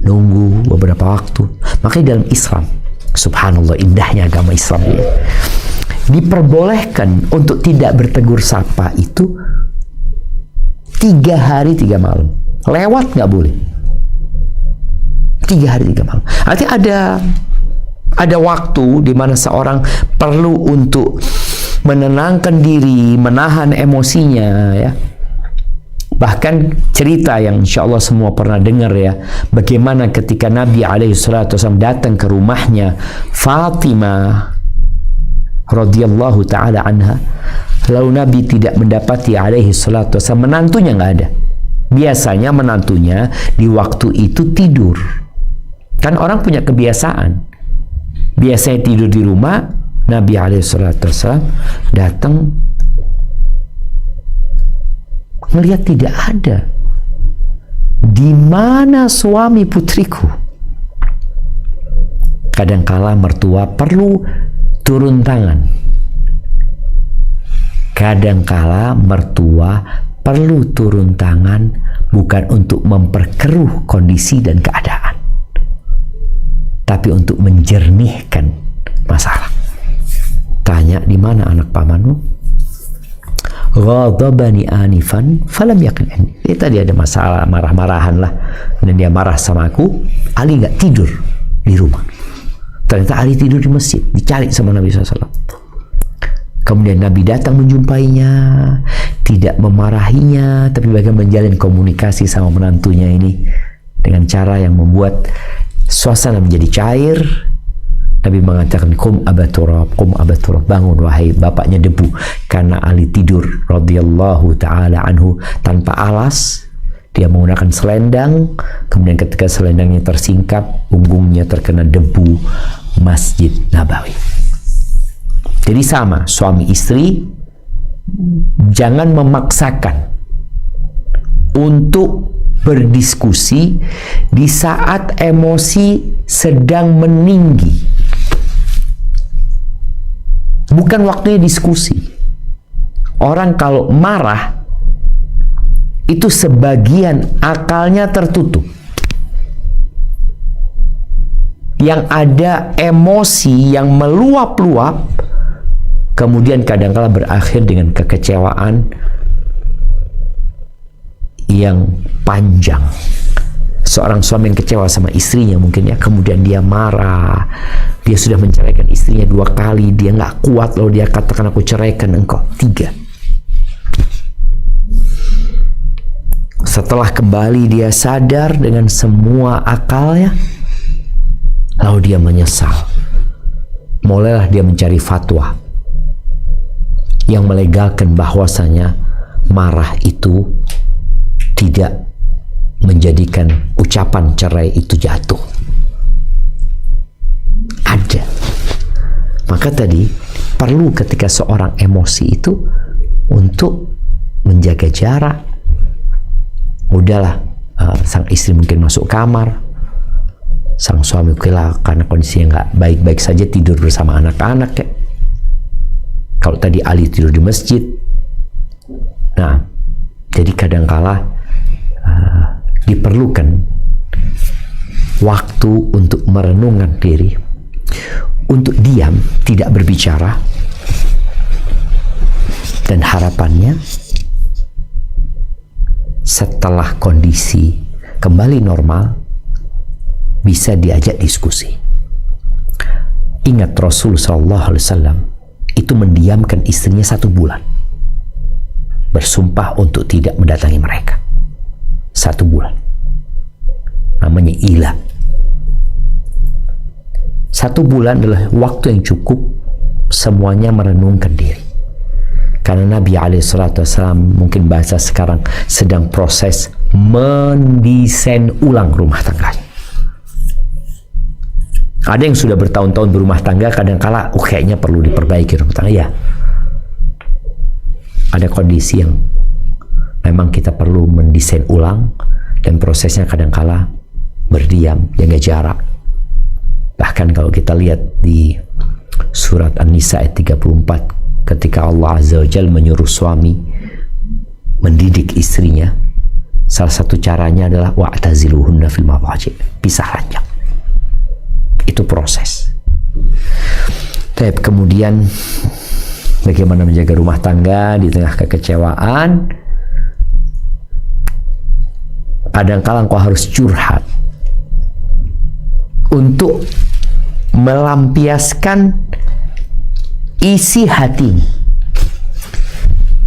nunggu beberapa waktu. Makanya dalam Islam, subhanallah, indahnya agama Islam ini, diperbolehkan untuk tidak bertegur sapa itu 3 hari 3 malam. Lewat nggak boleh. 3 hari 3 malam. Artinya ada waktu di mana seorang perlu untuk menenangkan diri, menahan emosinya, ya. Bahkan cerita yang insya Allah semua pernah dengar, ya, bagaimana ketika Nabi SAW datang ke rumahnya Fatimah radhiyallahu ta'ala anha, lalu Nabi tidak mendapati SAW, menantunya nggak ada. Biasanya menantunya di waktu itu tidur. Kan orang punya kebiasaan, biasanya tidur di rumah. Nabi SAW datang, melihat tidak ada. Di mana suami putriku? Kadangkala mertua perlu turun tangan. Kadangkala mertua perlu turun tangan bukan untuk memperkeruh kondisi dan keadaan, tapi untuk menjernihkan masalah. Tanya, di mana anak pamanmu? Ghadabani anifan falam yaqin. Tadi ada masalah, marah-marahan lah, dan dia marah sama aku. Ali nggak tidur di rumah. Ternyata Ali tidur di masjid, dicari sama Nabi SAW. Kemudian Nabi datang menjumpainya, tidak memarahinya, tapi bagaimana menjalin komunikasi sama menantunya ini dengan cara yang membuat suasana menjadi cair. Nabi mengatakan, kum abaturab, bangun wahai bapaknya debu, karena Ali tidur radhiyallahu ta'ala anhu tanpa alas. Dia menggunakan selendang, kemudian ketika selendangnya tersingkap, punggungnya terkena debu Masjid Nabawi. Jadi sama, suami istri jangan memaksakan untuk berdiskusi di saat emosi sedang meninggi. Bukan waktunya diskusi. Orang kalau marah itu sebagian akalnya tertutup. Yang ada emosi yang meluap-luap, kemudian kadang-kala berakhir dengan kekecewaan yang panjang. Seorang suami yang kecewa sama istrinya mungkin, ya, kemudian dia marah, dia sudah menceraikan istrinya 2 kali, dia nggak kuat loh, dia katakan, aku ceraikan engkau 3. Setelah kembali dia sadar dengan semua akalnya, lalu dia menyesal. Mulailah dia mencari fatwa yang melegalkan bahwasanya marah itu tidak menjadikan ucapan cerai itu jatuh. Ada. Maka tadi perlu ketika seorang emosi itu untuk menjaga jarak. Udahlah, sang istri mungkin masuk kamar, sang suami karena kondisinya nggak baik-baik saja tidur bersama anak-anak ya. Kalau tadi Ali tidur di masjid. Nah, jadi kadangkala diperlukan waktu untuk merenungkan diri, untuk diam, tidak berbicara, dan harapannya setelah kondisi kembali normal bisa diajak diskusi. Ingat Rasul SAW itu mendiamkan istrinya 1 bulan, bersumpah untuk tidak mendatangi mereka 1 bulan, namanya ilah. 1 bulan adalah waktu yang cukup semuanya merenungkan diri, karena Nabi SAW mungkin bahasa sekarang sedang proses mendesain ulang rumah tangganya. Ada yang sudah bertahun-tahun berumah tangga, kadang-kala kayaknya perlu diperbaiki rumah tangga ya. Ada kondisi yang memang kita perlu mendesain ulang, dan prosesnya kadang-kala berdiam, jaga jarak. Bahkan kalau kita lihat di surat An-Nisa ayat 34, ketika Allah Azza wa Jalla menyuruh suami mendidik istrinya, salah satu caranya adalah wa'taziluhunna fil madaji', pisah ranjang. Itu proses. Tapi kemudian bagaimana menjaga rumah tangga di tengah kekecewaan? Kadang-kala engkau harus curhat untuk melampiaskan isi hati.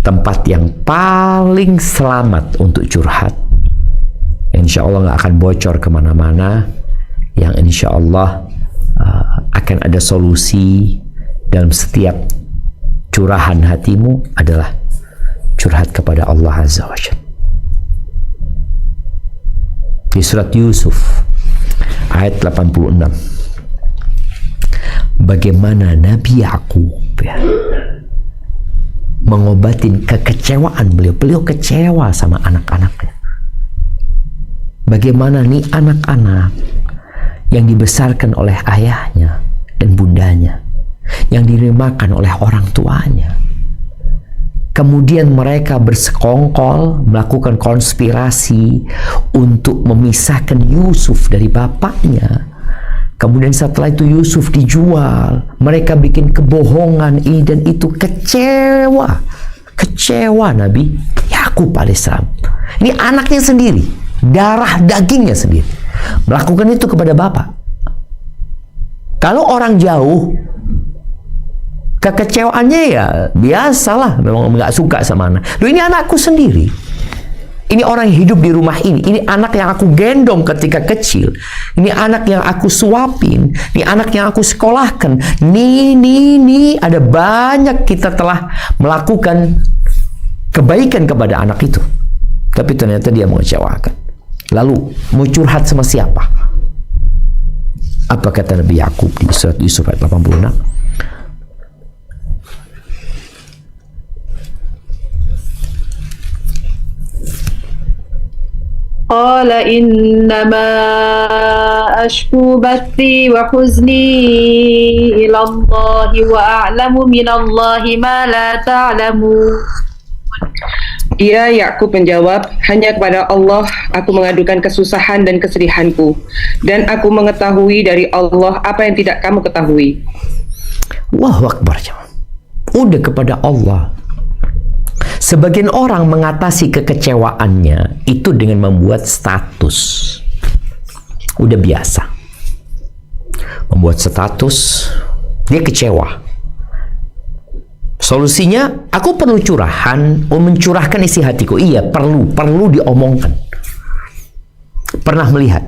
Tempat yang paling selamat untuk curhat, insya Allah nggak akan bocor kemana-mana, yang insya Allah akan ada solusi dalam setiap curahan hatimu adalah curhat kepada Allah Azza wa Jalla. Di surat Yusuf ayat 86, bagaimana Nabi Yakub ya, mengobatin kekecewaan beliau kecewa sama anak-anaknya. Bagaimana nih anak-anak yang dibesarkan oleh ayahnya dan bundanya, yang dimakan oleh orang tuanya, kemudian mereka bersekongkol melakukan konspirasi untuk memisahkan Yusuf dari bapaknya. Kemudian setelah itu Yusuf dijual, mereka bikin kebohongan ini dan itu. Kecewa Nabi Yakub alaihissalam. Ini anaknya sendiri, darah dagingnya sendiri, melakukan itu kepada bapak. Kalau orang jauh, kekecewaannya ya biasalah, memang nggak suka sama anak. Loh, ini anakku sendiri. Ini orang yang hidup di rumah ini. Ini anak yang aku gendong ketika kecil. Ini anak yang aku suapin. Ini anak yang aku sekolahkan. Nih, ada banyak kita telah melakukan kebaikan kepada anak itu. Tapi ternyata dia mengecewakan. Lalu mau curhat sama siapa? Apa kata Nabi Yakub di surat Yusuf ayat 86? Qala innama ashku bathi wa huzni ila Allahi wa a'lamu min Allahi ma la ta'lamun. Dia Yakub menjawab, hanya kepada Allah aku mengadukan kesusahan dan kesedihanku, dan aku mengetahui dari Allah apa yang tidak kamu ketahui. Allahu Akbar. Udah kepada Allah. Sebagian orang mengatasi kekecewaannya itu dengan membuat status. Udah biasa. Membuat status, dia kecewa. Solusinya, aku perlu curahan, mencurahkan isi hatiku. Iya, perlu diomongkan. Pernah melihat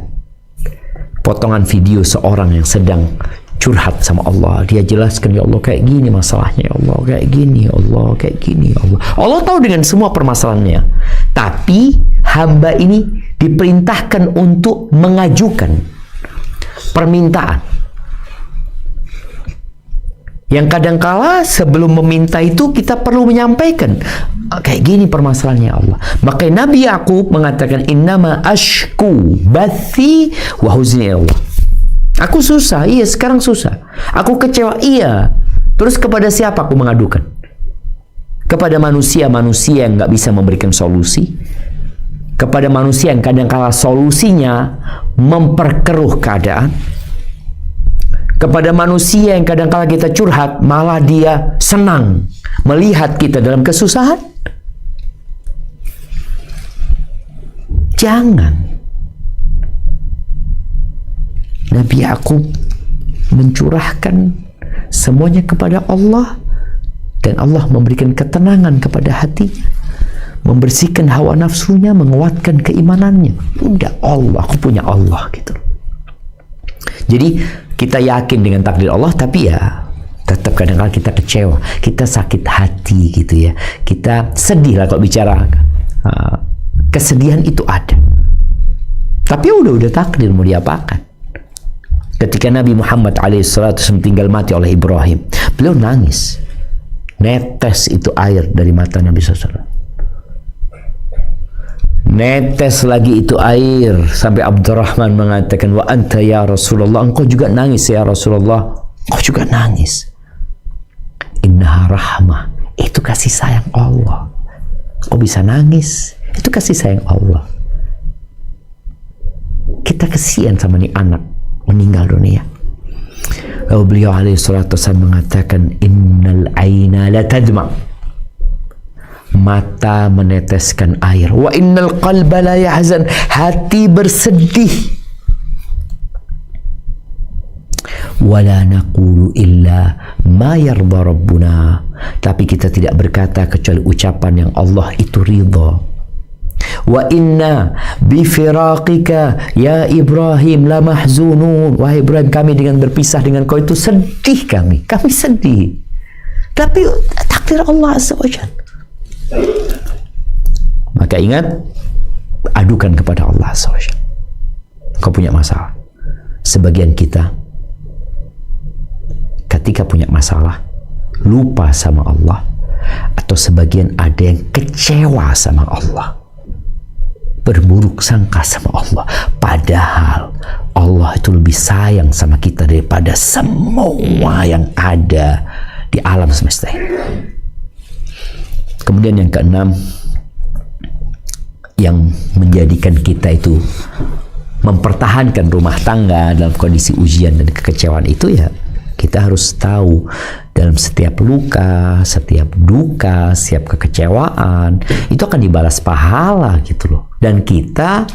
potongan video seorang yang sedang curhat sama Allah. Dia jelaskan, ya Allah kayak gini masalahnya, ya Allah kayak gini, ya Allah kayak gini, ya Allah. Allah tahu dengan semua permasalahannya. Tapi hamba ini diperintahkan untuk mengajukan permintaan. Yang kadangkala sebelum meminta itu kita perlu menyampaikan kayak gini permasalahannya Allah. Maka Nabi Yakub mengatakan innama ashku bathi wa huzni Allah. Aku susah, iya sekarang susah. Aku kecewa, iya. Terus kepada siapa aku mengadukan? Kepada manusia-manusia yang nggak bisa memberikan solusi? Kepada manusia yang kadang-kala solusinya memperkeruh keadaan? Kepada manusia yang kadang-kala kita curhat, malah dia senang melihat kita dalam kesusahan? Jangan. Nabi Yakub mencurahkan semuanya kepada Allah, dan Allah memberikan ketenangan kepada hati, membersihkan hawa nafsunya, menguatkan keimanannya. Udah, Allah, aku punya Allah gitu. Jadi kita yakin dengan takdir Allah, tapi ya tetap kadang-kadang kita kecewa, kita sakit hati gitu ya, kita sedih lah kalau bicara. Kesedihan itu ada, tapi udah takdir, mau diapakan. Ketika Nabi Muhammad alaihissalatu tinggal mati oleh Ibrahim, beliau nangis, netes itu air dari mata Nabi SAW, netes lagi itu air, sampai Abdurrahman mengatakan, wa anta ya Rasulullah, engkau juga nangis ya Rasulullah, engkau juga nangis. Innaha rahmah, itu kasih sayang Allah. Kau bisa nangis, itu kasih sayang Allah. Kita kesian sama nih anak meninggal dunia. Lalu beliau alaihi salatu wasallam mengatakan, innal aina la tadma, mata meneteskan air, wa innal qalba la yahzan, hati bersedih, wala naqulu illa ma yarda rabbuna, tapi kita tidak berkata kecuali ucapan yang Allah itu ridha. Wa inna bifiraqika ya Ibrahim la mahzunun, wahai Ibrahim, kami dengan berpisah dengan kau itu sedih, kami sedih, tapi takdir Allah azza wajalla. Maka ingat, adukan kepada Allah azza wajalla. Kau punya masalah. Sebagian kita ketika punya masalah lupa sama Allah, atau sebagian ada yang kecewa sama Allah, berburuk sangka sama Allah, padahal Allah itu lebih sayang sama kita daripada semua yang ada di alam semesta ini. Kemudian yang keenam, yang menjadikan kita itu mempertahankan rumah tangga dalam kondisi ujian dan kekecewaan itu, ya kita harus tahu dalam setiap luka, setiap duka, setiap kekecewaan itu akan dibalas pahala gitu loh. Dan kita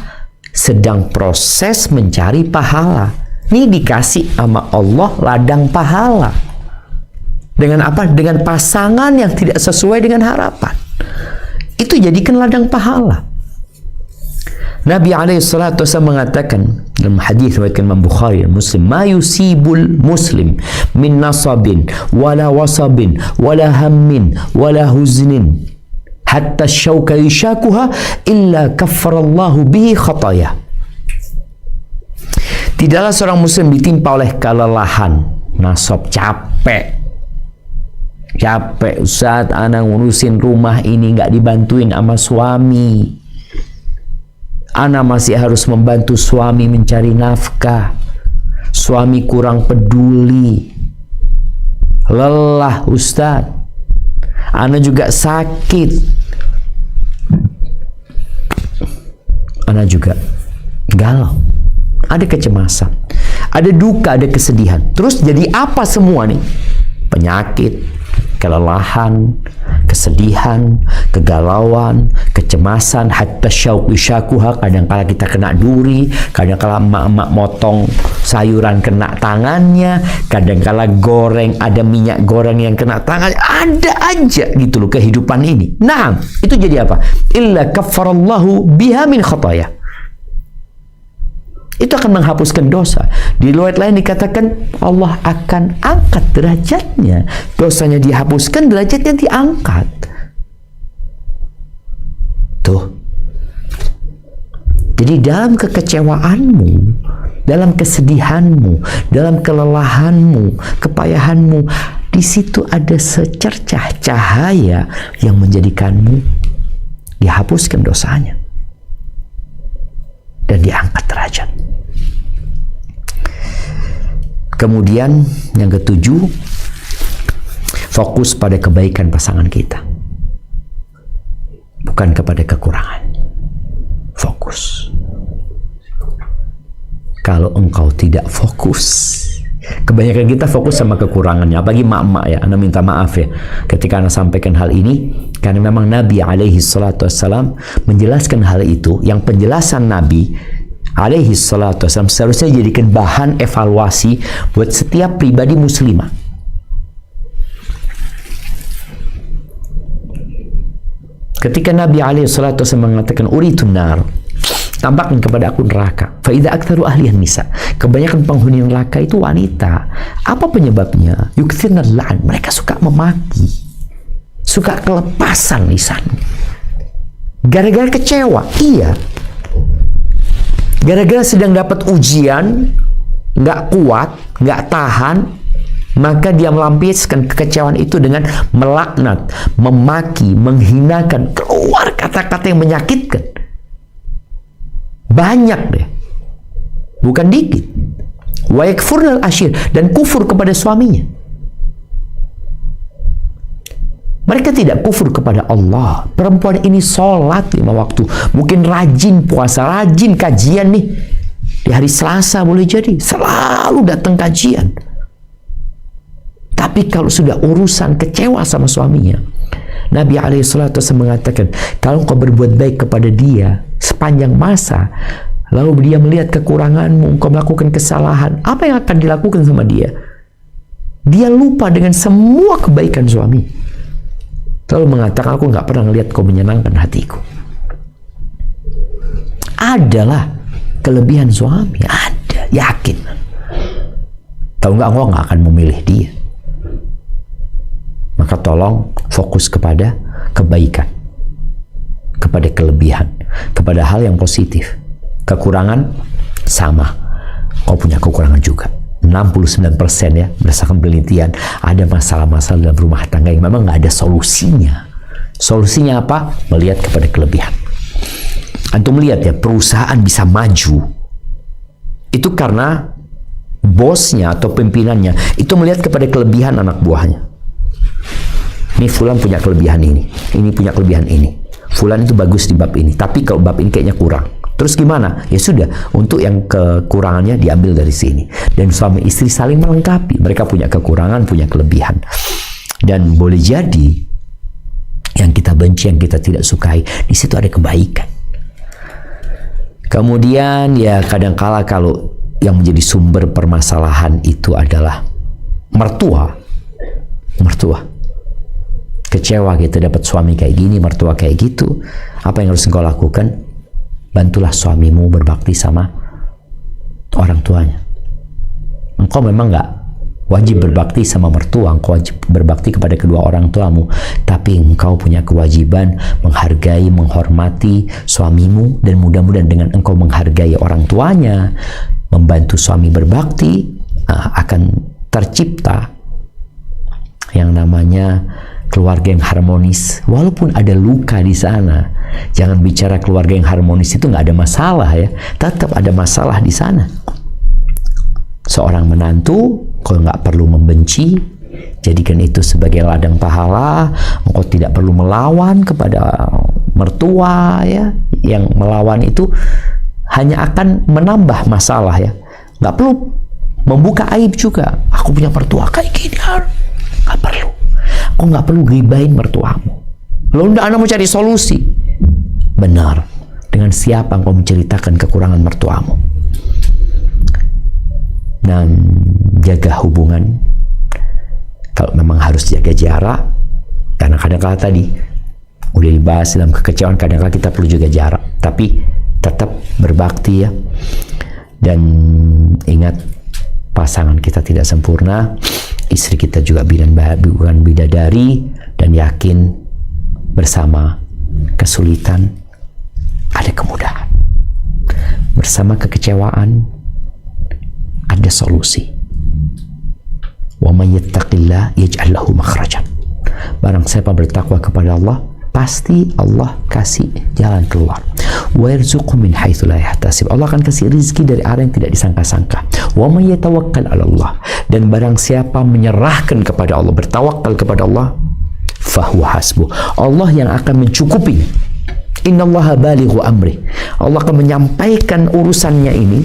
sedang proses mencari pahala. Ini dikasih sama Allah ladang pahala. Dengan apa? Dengan pasangan yang tidak sesuai dengan harapan. Itu jadikan ladang pahala. Nabi alaihissalatu wasallam mengatakan dalam hadis riwayat Imam Bukhari dan Muslim, ma yusibul muslim min nasabin wala wasabin wala hammin wala huznin hatta syauka yushakuha illa kaffarallahu bihi khataya. Tidaklah seorang muslim ditimpa oleh kelelahan, nasab, capek Ustaz, anak ngurusin rumah ini nggak dibantuin sama suami, ana masih harus membantu suami mencari nafkah, suami kurang peduli, lelah Ustaz, ana juga sakit, ana juga galau, ada kecemasan, ada duka, ada kesedihan. Terus jadi apa semua nih? Penyakit, kelelahan, kesedihan, kegalauan, kecemasan, hatta syaukuha, kadang-kala kita kena duri, kadang-kala emak-emak motong sayuran kena tangannya, kadang-kala goreng, ada minyak goreng yang kena tangannya, ada aja gitu loh kehidupan ini. Nah, itu jadi apa? Illa kaffarallahu biha min khataya. Itu akan menghapuskan dosa. Di riwayat lain dikatakan Allah akan angkat derajatnya. Dosanya dihapuskan, derajatnya diangkat. Tuh. Jadi dalam kekecewaanmu, dalam kesedihanmu, dalam kelelahanmu, kepayahanmu, di situ ada secercah cahaya yang menjadikanmu dihapuskan dosanya dan diangkat derajat. Kemudian yang ketujuh, fokus pada kebaikan pasangan kita, bukan kepada kekurangan. Fokus. Kalau engkau tidak fokus, kebanyakan kita fokus sama kekurangannya, apalagi mak-mak ya. Anda minta maaf ya ketika Anda sampaikan hal ini, karena memang Nabi alaihi salatu wassalam menjelaskan hal itu. Yang penjelasan Nabi alaihi salatu wassalam seharusnya dijadikan bahan evaluasi buat setiap pribadi muslimah. Ketika Nabi alaihi salatu wassalam mengatakan uritun nar, tampakkan kepada aku neraka. Fa idza aktsaru ahlihan nisa. Kebanyakan penghuni neraka itu wanita. Apa penyebabnya? Yukthirna la'an. Mereka suka memaki. Suka kelepasan lisan. Gara-gara kecewa. Iya. Gara-gara sedang dapat ujian, nggak kuat, nggak tahan, maka dia melampiaskan kekecewaan itu dengan melaknat, memaki, menghinakan, keluar kata-kata yang menyakitkan. Banyak deh, bukan dikit. Wa yakfurnal ashir, dan kufur kepada suaminya. Mereka tidak kufur kepada Allah. Perempuan ini sholat 5 waktu, mungkin rajin puasa, rajin kajian nih. Di hari Selasa boleh jadi selalu datang kajian. Tapi kalau sudah urusan kecewa sama suaminya, Nabi alaihissalatu mengatakan, kalau kau berbuat baik kepada dia sepanjang masa, lalu dia melihat kekuranganmu, kau melakukan kesalahan, apa yang akan dilakukan sama dia? Dia lupa dengan semua kebaikan suami, lalu mengatakan, aku nggak pernah melihat kau menyenangkan hatiku. Adalah kelebihan suami, ada, yakin. Tahu nggak, kau nggak akan memilih dia. Maka tolong fokus kepada kebaikan, kepada kelebihan, kepada hal yang positif. Kekurangan sama, kau punya kekurangan juga. 69% ya, berdasarkan penelitian, ada masalah-masalah dalam rumah tangga yang memang nggak ada solusinya. Solusinya apa? Melihat kepada kelebihan. Antum melihat ya, perusahaan bisa maju itu karena bosnya atau pimpinannya itu melihat kepada kelebihan anak buahnya. Ini fulan punya kelebihan ini punya kelebihan ini. Fulan itu bagus di bab ini, tapi kalau bab ini kayaknya kurang. Terus gimana? Ya sudah, untuk yang kekurangannya diambil dari sini. Dan suami istri saling melengkapi. Mereka punya kekurangan, punya kelebihan. Dan boleh jadi yang kita benci, yang kita tidak sukai, di situ ada kebaikan. Kemudian ya kadangkala kalau yang menjadi sumber permasalahan itu adalah mertua. Kecewa kita dapat suami kayak gini, mertua kayak gitu. Apa yang harus engkau lakukan? Bantulah suamimu berbakti sama orang tuanya. Engkau memang nggak wajib berbakti sama mertua, engkau wajib berbakti kepada kedua orang tuamu. Tapi engkau punya kewajiban menghargai, menghormati suamimu, dan mudah-mudahan dengan engkau menghargai orang tuanya, membantu suami berbakti, akan tercipta yang namanya keluarga yang harmonis. Walaupun ada luka di sana, jangan bicara keluarga yang harmonis itu nggak ada masalah ya, tetap ada masalah di sana. Seorang menantu, kau nggak perlu membenci, jadikan itu sebagai ladang pahala. Engkau tidak perlu melawan kepada mertua ya, yang melawan itu hanya akan menambah masalah ya. Nggak perlu membuka aib juga. Aku punya mertua kayak gini, nggak perlu. Kau nggak perlu gibahin mertuamu. Lalu Anda mau cari solusi. Benar. Dengan siapa engkau menceritakan kekurangan mertuamu? Dan jaga hubungan. Kalau memang harus jaga jarak, karena kadang-kadang tadi udah dibahas dalam kekecewaan, kadang-kadang kita perlu juga jarak. Tapi tetap berbakti ya. Dan ingat, pasangan kita tidak sempurna. Istri kita juga bukan bidadari, dan yakin bersama kesulitan ada kemudahan. Bersama kekecewaan ada solusi. Wa may yattaqillah yaj'al lahu makhrajan. Barang siapa bertakwa kepada Allah, pasti Allah kasih jalan keluar. wa yarzuqhu min haitsu la yahtasib. Allah akan kasih rezeki dari arah yang tidak disangka-sangka. Wa may yatawakkal 'ala Allah, dan barang siapa menyerahkan kepada Allah, bertawakal kepada Allah, fahuwa hasbuh, Allah yang akan mencukupi. Innallaha balighu amri, Allah akan menyampaikan urusannya ini.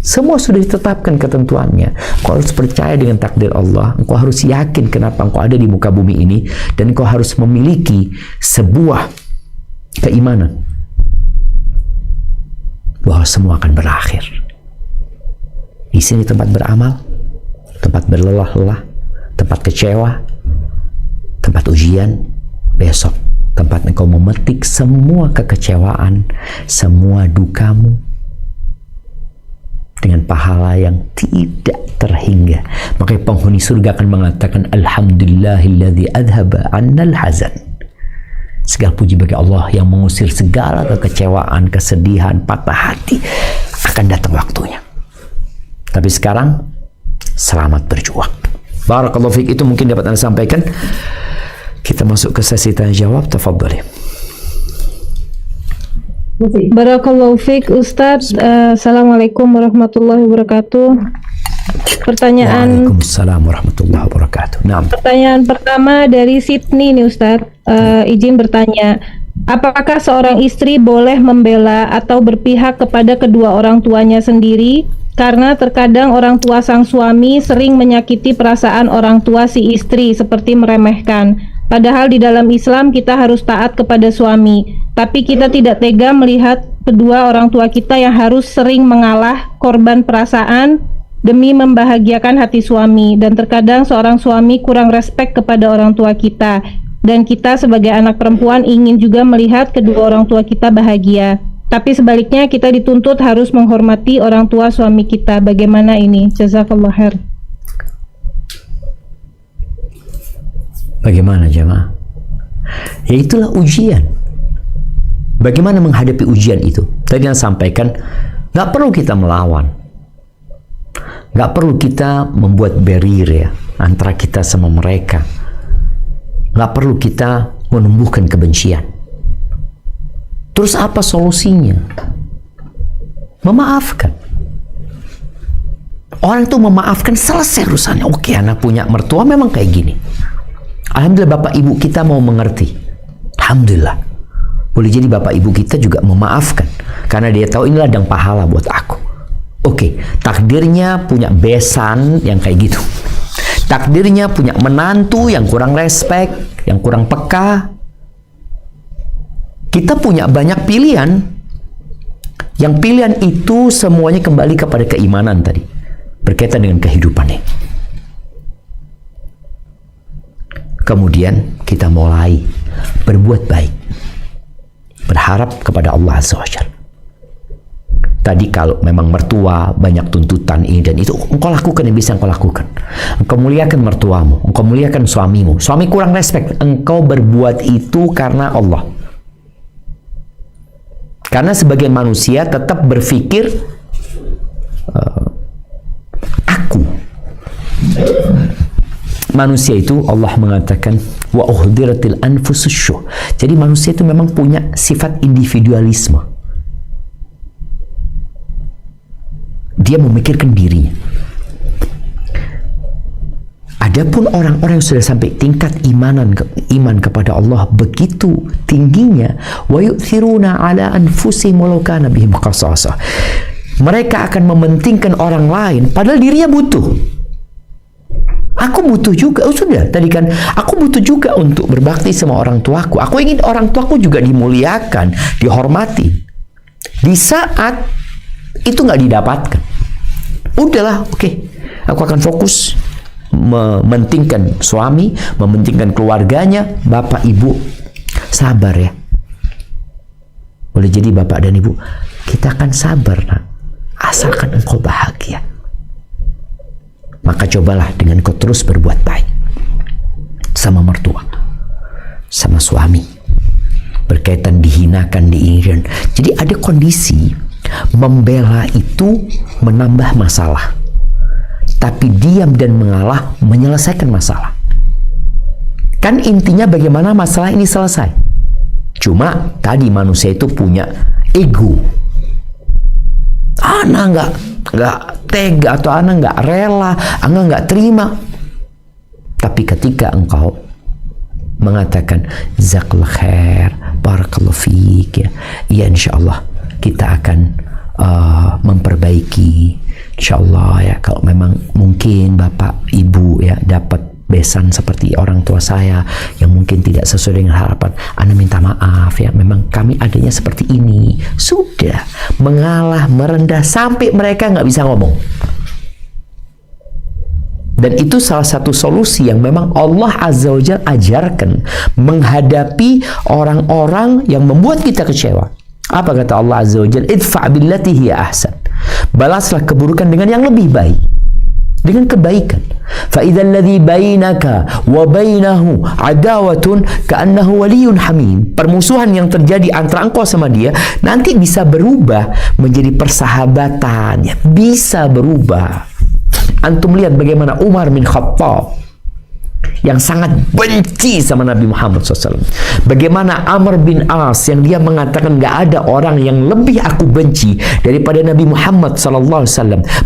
Semua sudah ditetapkan ketentuannya. Engkau harus percaya dengan takdir Allah. Engkau harus yakin kenapa engkau ada di muka bumi ini, dan engkau harus memiliki sebuah keimanan bahwa semua akan berakhir. Di sini tempat beramal, tempat berlelah-lelah, tempat kecewa, tempat ujian. Besok tempat engkau memetik semua kekecewaan, semua dukamu, dengan pahala yang tidak terhingga. Makanya penghuni surga akan mengatakan, alhamdulillahilladzi adhaba annal hazan. Segala puji bagi Allah yang mengusir segala kekecewaan, kesedihan, patah hati. Akan datang waktunya. Tapi sekarang selamat berjuang. Barakallahu fiik. Itu mungkin dapat Anda sampaikan. Kita masuk ke sesi tanya jawab. Tafadhali. Barakallahu fiik Ustaz. Assalamualaikum warahmatullahi wabarakatuh. Waalaikumsalam warahmatullahi wabarakatuh. Nah, pertanyaan pertama dari Sydney nih Ustaz. Izin bertanya, apakah seorang istri boleh membela atau berpihak kepada kedua orang tuanya sendiri? Karena terkadang orang tua sang suami sering menyakiti perasaan orang tua si istri seperti meremehkan. Padahal di dalam Islam kita harus taat kepada suami, tapi kita tidak tega melihat kedua orang tua kita yang harus sering mengalah korban perasaan demi membahagiakan hati suami. Dan terkadang seorang suami kurang respek kepada orang tua kita, dan kita sebagai anak perempuan ingin juga melihat kedua orang tua kita bahagia. Tapi sebaliknya kita dituntut harus menghormati orang tua suami kita. Bagaimana ini? Jazakallah khair. Bagaimana jemaah? Ya itulah ujian. Bagaimana menghadapi ujian itu? Tadi yang sampaikan, gak perlu kita melawan, gak perlu kita membuat barrier ya antara kita sama mereka, gak perlu kita menumbuhkan kebencian. Terus apa solusinya? Memaafkan. Orang itu memaafkan, selesai urusannya. Oke, anak punya mertua memang kayak gini. Alhamdulillah bapak ibu kita mau mengerti. Alhamdulillah. Boleh jadi bapak ibu kita juga memaafkan, karena dia tahu ini ladang pahala buat aku. Oke, takdirnya punya besan yang kayak gitu. Takdirnya punya menantu yang kurang respek, yang kurang peka. Kita punya banyak pilihan. Yang pilihan itu semuanya kembali kepada keimanan tadi, berkaitan dengan kehidupannya. Kemudian kita mulai berbuat baik, berharap kepada Allah Azza wa Jalla. Tadi kalau memang mertua banyak tuntutan ini dan itu, engkau lakukan yang bisa engkau lakukan. Engkau muliakan mertuamu, engkau muliakan suamimu. Suami kurang respect, engkau berbuat itu karena Allah. Karena sebagian manusia tetap berpikir aku. Manusia itu Allah mengatakan wa uhdiratil anfusus syuh. Jadi manusia itu memang punya sifat individualisme. Dia memikirkan dirinya. Adapun orang-orang yang sudah sampai tingkat iman kepada Allah begitu tingginya, wa yu'thiruna ala anfusihim walau kana bihim khasasah. Mereka akan mementingkan orang lain padahal dirinya butuh. Aku butuh juga. Oh sudah, tadi kan aku butuh juga untuk berbakti sama orang tuaku. Aku ingin orang tuaku juga dimuliakan, dihormati. Di saat itu nggak didapatkan, udahlah, oke. Aku akan fokus mementingkan suami, mementingkan keluarganya. Bapak ibu sabar ya. Boleh jadi bapak dan ibu, kita akan sabar nak, asalkan engkau bahagia. Maka cobalah dengan kau terus berbuat baik sama mertua, sama suami, berkaitan dihinakan, diinginkan. Jadi ada kondisi membela itu menambah masalah, tapi diam dan mengalah menyelesaikan masalah. Kan intinya bagaimana masalah ini selesai. Cuma tadi manusia itu punya ego. Ana nggak tega atau ana nggak rela, ana nggak terima. Tapi ketika engkau mengatakan jazakallah khair, barakallahu fiik, ya insyaallah kita akan memperbaiki, insyaallah ya. Kalau memang mungkin bapak ibu ya dapat besan seperti orang tua saya yang mungkin tidak sesuai dengan harapan, Anda minta maaf ya, memang kami adanya seperti ini. Sudah, mengalah, merendah sampai mereka nggak bisa ngomong. Dan itu salah satu solusi yang memang Allah Azza wa Jalla ajarkan menghadapi orang-orang yang membuat kita kecewa. Apa kata Allah Azza wa Jalla? Idfa' billati hiya ahsan. Balaslah keburukan dengan yang lebih baik, dengan kebaikan. Fa idzal ladzi bainaka wa bainahu adawatun ka'annahu waliyyun hamim. Permusuhan yang terjadi antara engkau sama dia nanti bisa berubah menjadi persahabatan, ya, bisa berubah. Antum lihat bagaimana Umar bin Khattab yang sangat benci sama Nabi Muhammad SAW. Bagaimana Amr bin As yang dia mengatakan gak ada orang yang lebih aku benci daripada Nabi Muhammad SAW.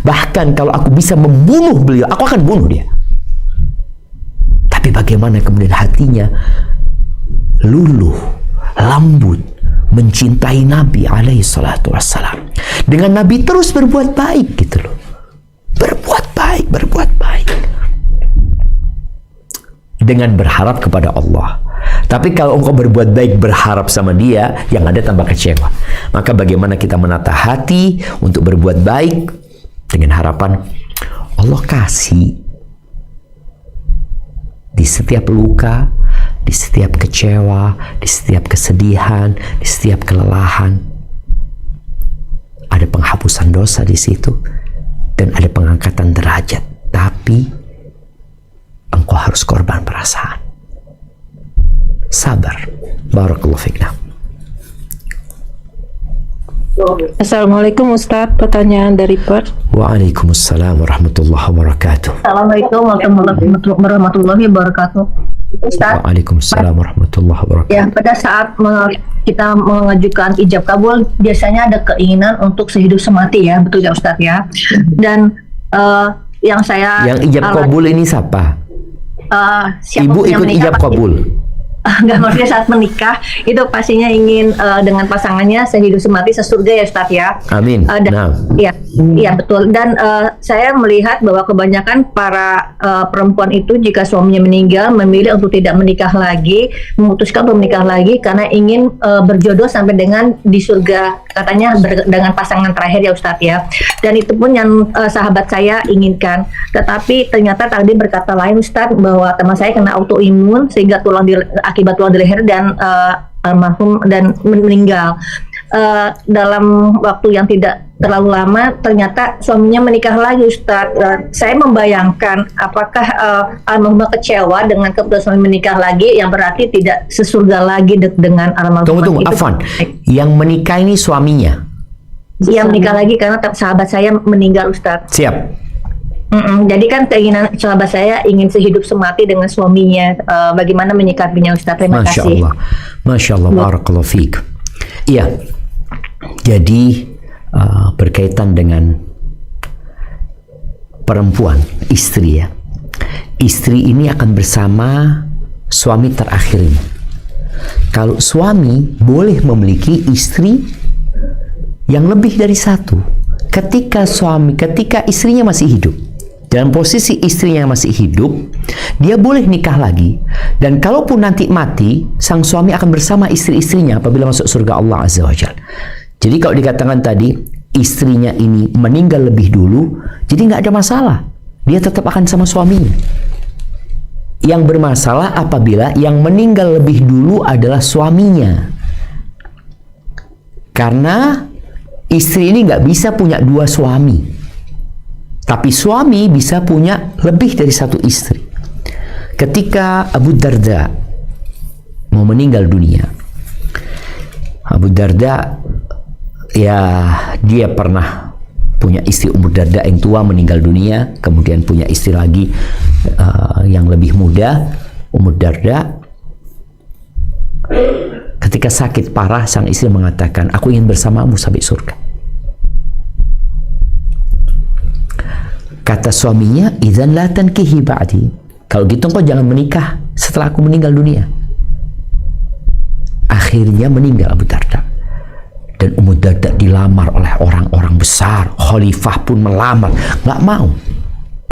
Bahkan kalau aku bisa membunuh beliau, aku akan bunuh dia. Tapi bagaimana kemudian hatinya luluh, lembut, mencintai Nabi SAW. Dengan Nabi terus berbuat baik gitu loh. Berbuat baik, berbuat baik. Dengan berharap kepada Allah. Tapi kalau engkau berbuat baik berharap sama dia, yang ada tambah kecewa. Maka bagaimana kita menata hati untuk berbuat baik dengan harapan Allah kasih di setiap luka, di setiap kecewa, di setiap kesedihan, di setiap kelelahan. Ada penghapusan dosa di situ dan ada pengangkatan derajat. Tapi engkau harus korban perasaan. Sabar. Barakallahu fiqna. Assalamualaikum Ustadz, pertanyaan dari Perth. Waalaikumsalam warahmatullahi wabarakatuh. Assalamualaikum warahmatullahi wabarakatuh. Ustaz, Waalaikumsalam warahmatullahi wabarakatuh. ya pada saat kita mengajukan ijab kabul biasanya ada keinginan untuk sehidup semati ya, betul ya Ustaz ya. Dan yang ijab kabul ini siapa? Ibu ikut ijab kabul? Enggak, maksudnya saat menikah itu pastinya ingin dengan pasangannya sehidup semati sesurga ya Ustaz ya. Amin. Iya betul. Dan saya melihat bahwa kebanyakan para perempuan itu jika suaminya meninggal memilih untuk tidak menikah lagi, memutuskan untuk menikah lagi karena ingin berjodoh sampai dengan di surga, katanya dengan pasangan terakhir ya Ustaz ya. Dan itu pun yang sahabat saya inginkan. Tetapi ternyata takdir berkata lain Ustaz, bahwa teman saya kena autoimun sehingga akibat tulang di leher dan almarhum dan meninggal. Dalam waktu yang tidak terlalu lama ternyata suaminya menikah lagi Ustaz. Saya membayangkan apakah almarhum kecewa dengan keputusan menikah lagi yang berarti tidak sesurga lagi dengan almarhum. Tunggu, Afwan. Yang menikah ini suaminya? Yang menikah lagi karena sahabat saya meninggal Ustaz. Siap. Jadi kan keinginan sahabat saya ingin sehidup semati dengan suaminya. Bagaimana menyikapinya Ustaz? Terima kasih. Masya Allah, barakallahu fiik. Iya. Jadi berkaitan dengan perempuan, istri ya. Istri ini akan bersama suami terakhirnya. Kalau suami boleh memiliki istri yang lebih dari satu. Ketika istrinya masih hidup, dalam posisi istrinya masih hidup, dia boleh nikah lagi. Dan kalaupun nanti mati, sang suami akan bersama istri-istrinya apabila masuk surga Allah Azza wa Jalla. Jadi kalau dikatakan tadi istrinya ini meninggal lebih dulu, jadi nggak ada masalah, dia tetap akan sama suaminya. Yang bermasalah apabila yang meninggal lebih dulu adalah suaminya, karena istri ini nggak bisa punya dua suami, tapi suami bisa punya lebih dari satu istri. Ketika Abu Darda mau meninggal dunia, Abu Darda ya dia pernah punya istri Ummu Darda yang tua meninggal dunia, kemudian punya istri lagi yang lebih muda, Ummu Darda. Ketika sakit parah, sang istri mengatakan, aku ingin bersamamu sampai surga. Kata suaminya, idzan la tankihi ba'di. Kalau gitu engkau jangan menikah setelah aku meninggal dunia. Akhirnya meninggal Abu Darda. Dan Ummu Darda dilamar oleh orang-orang besar. Khalifah pun melamar. Nggak mau.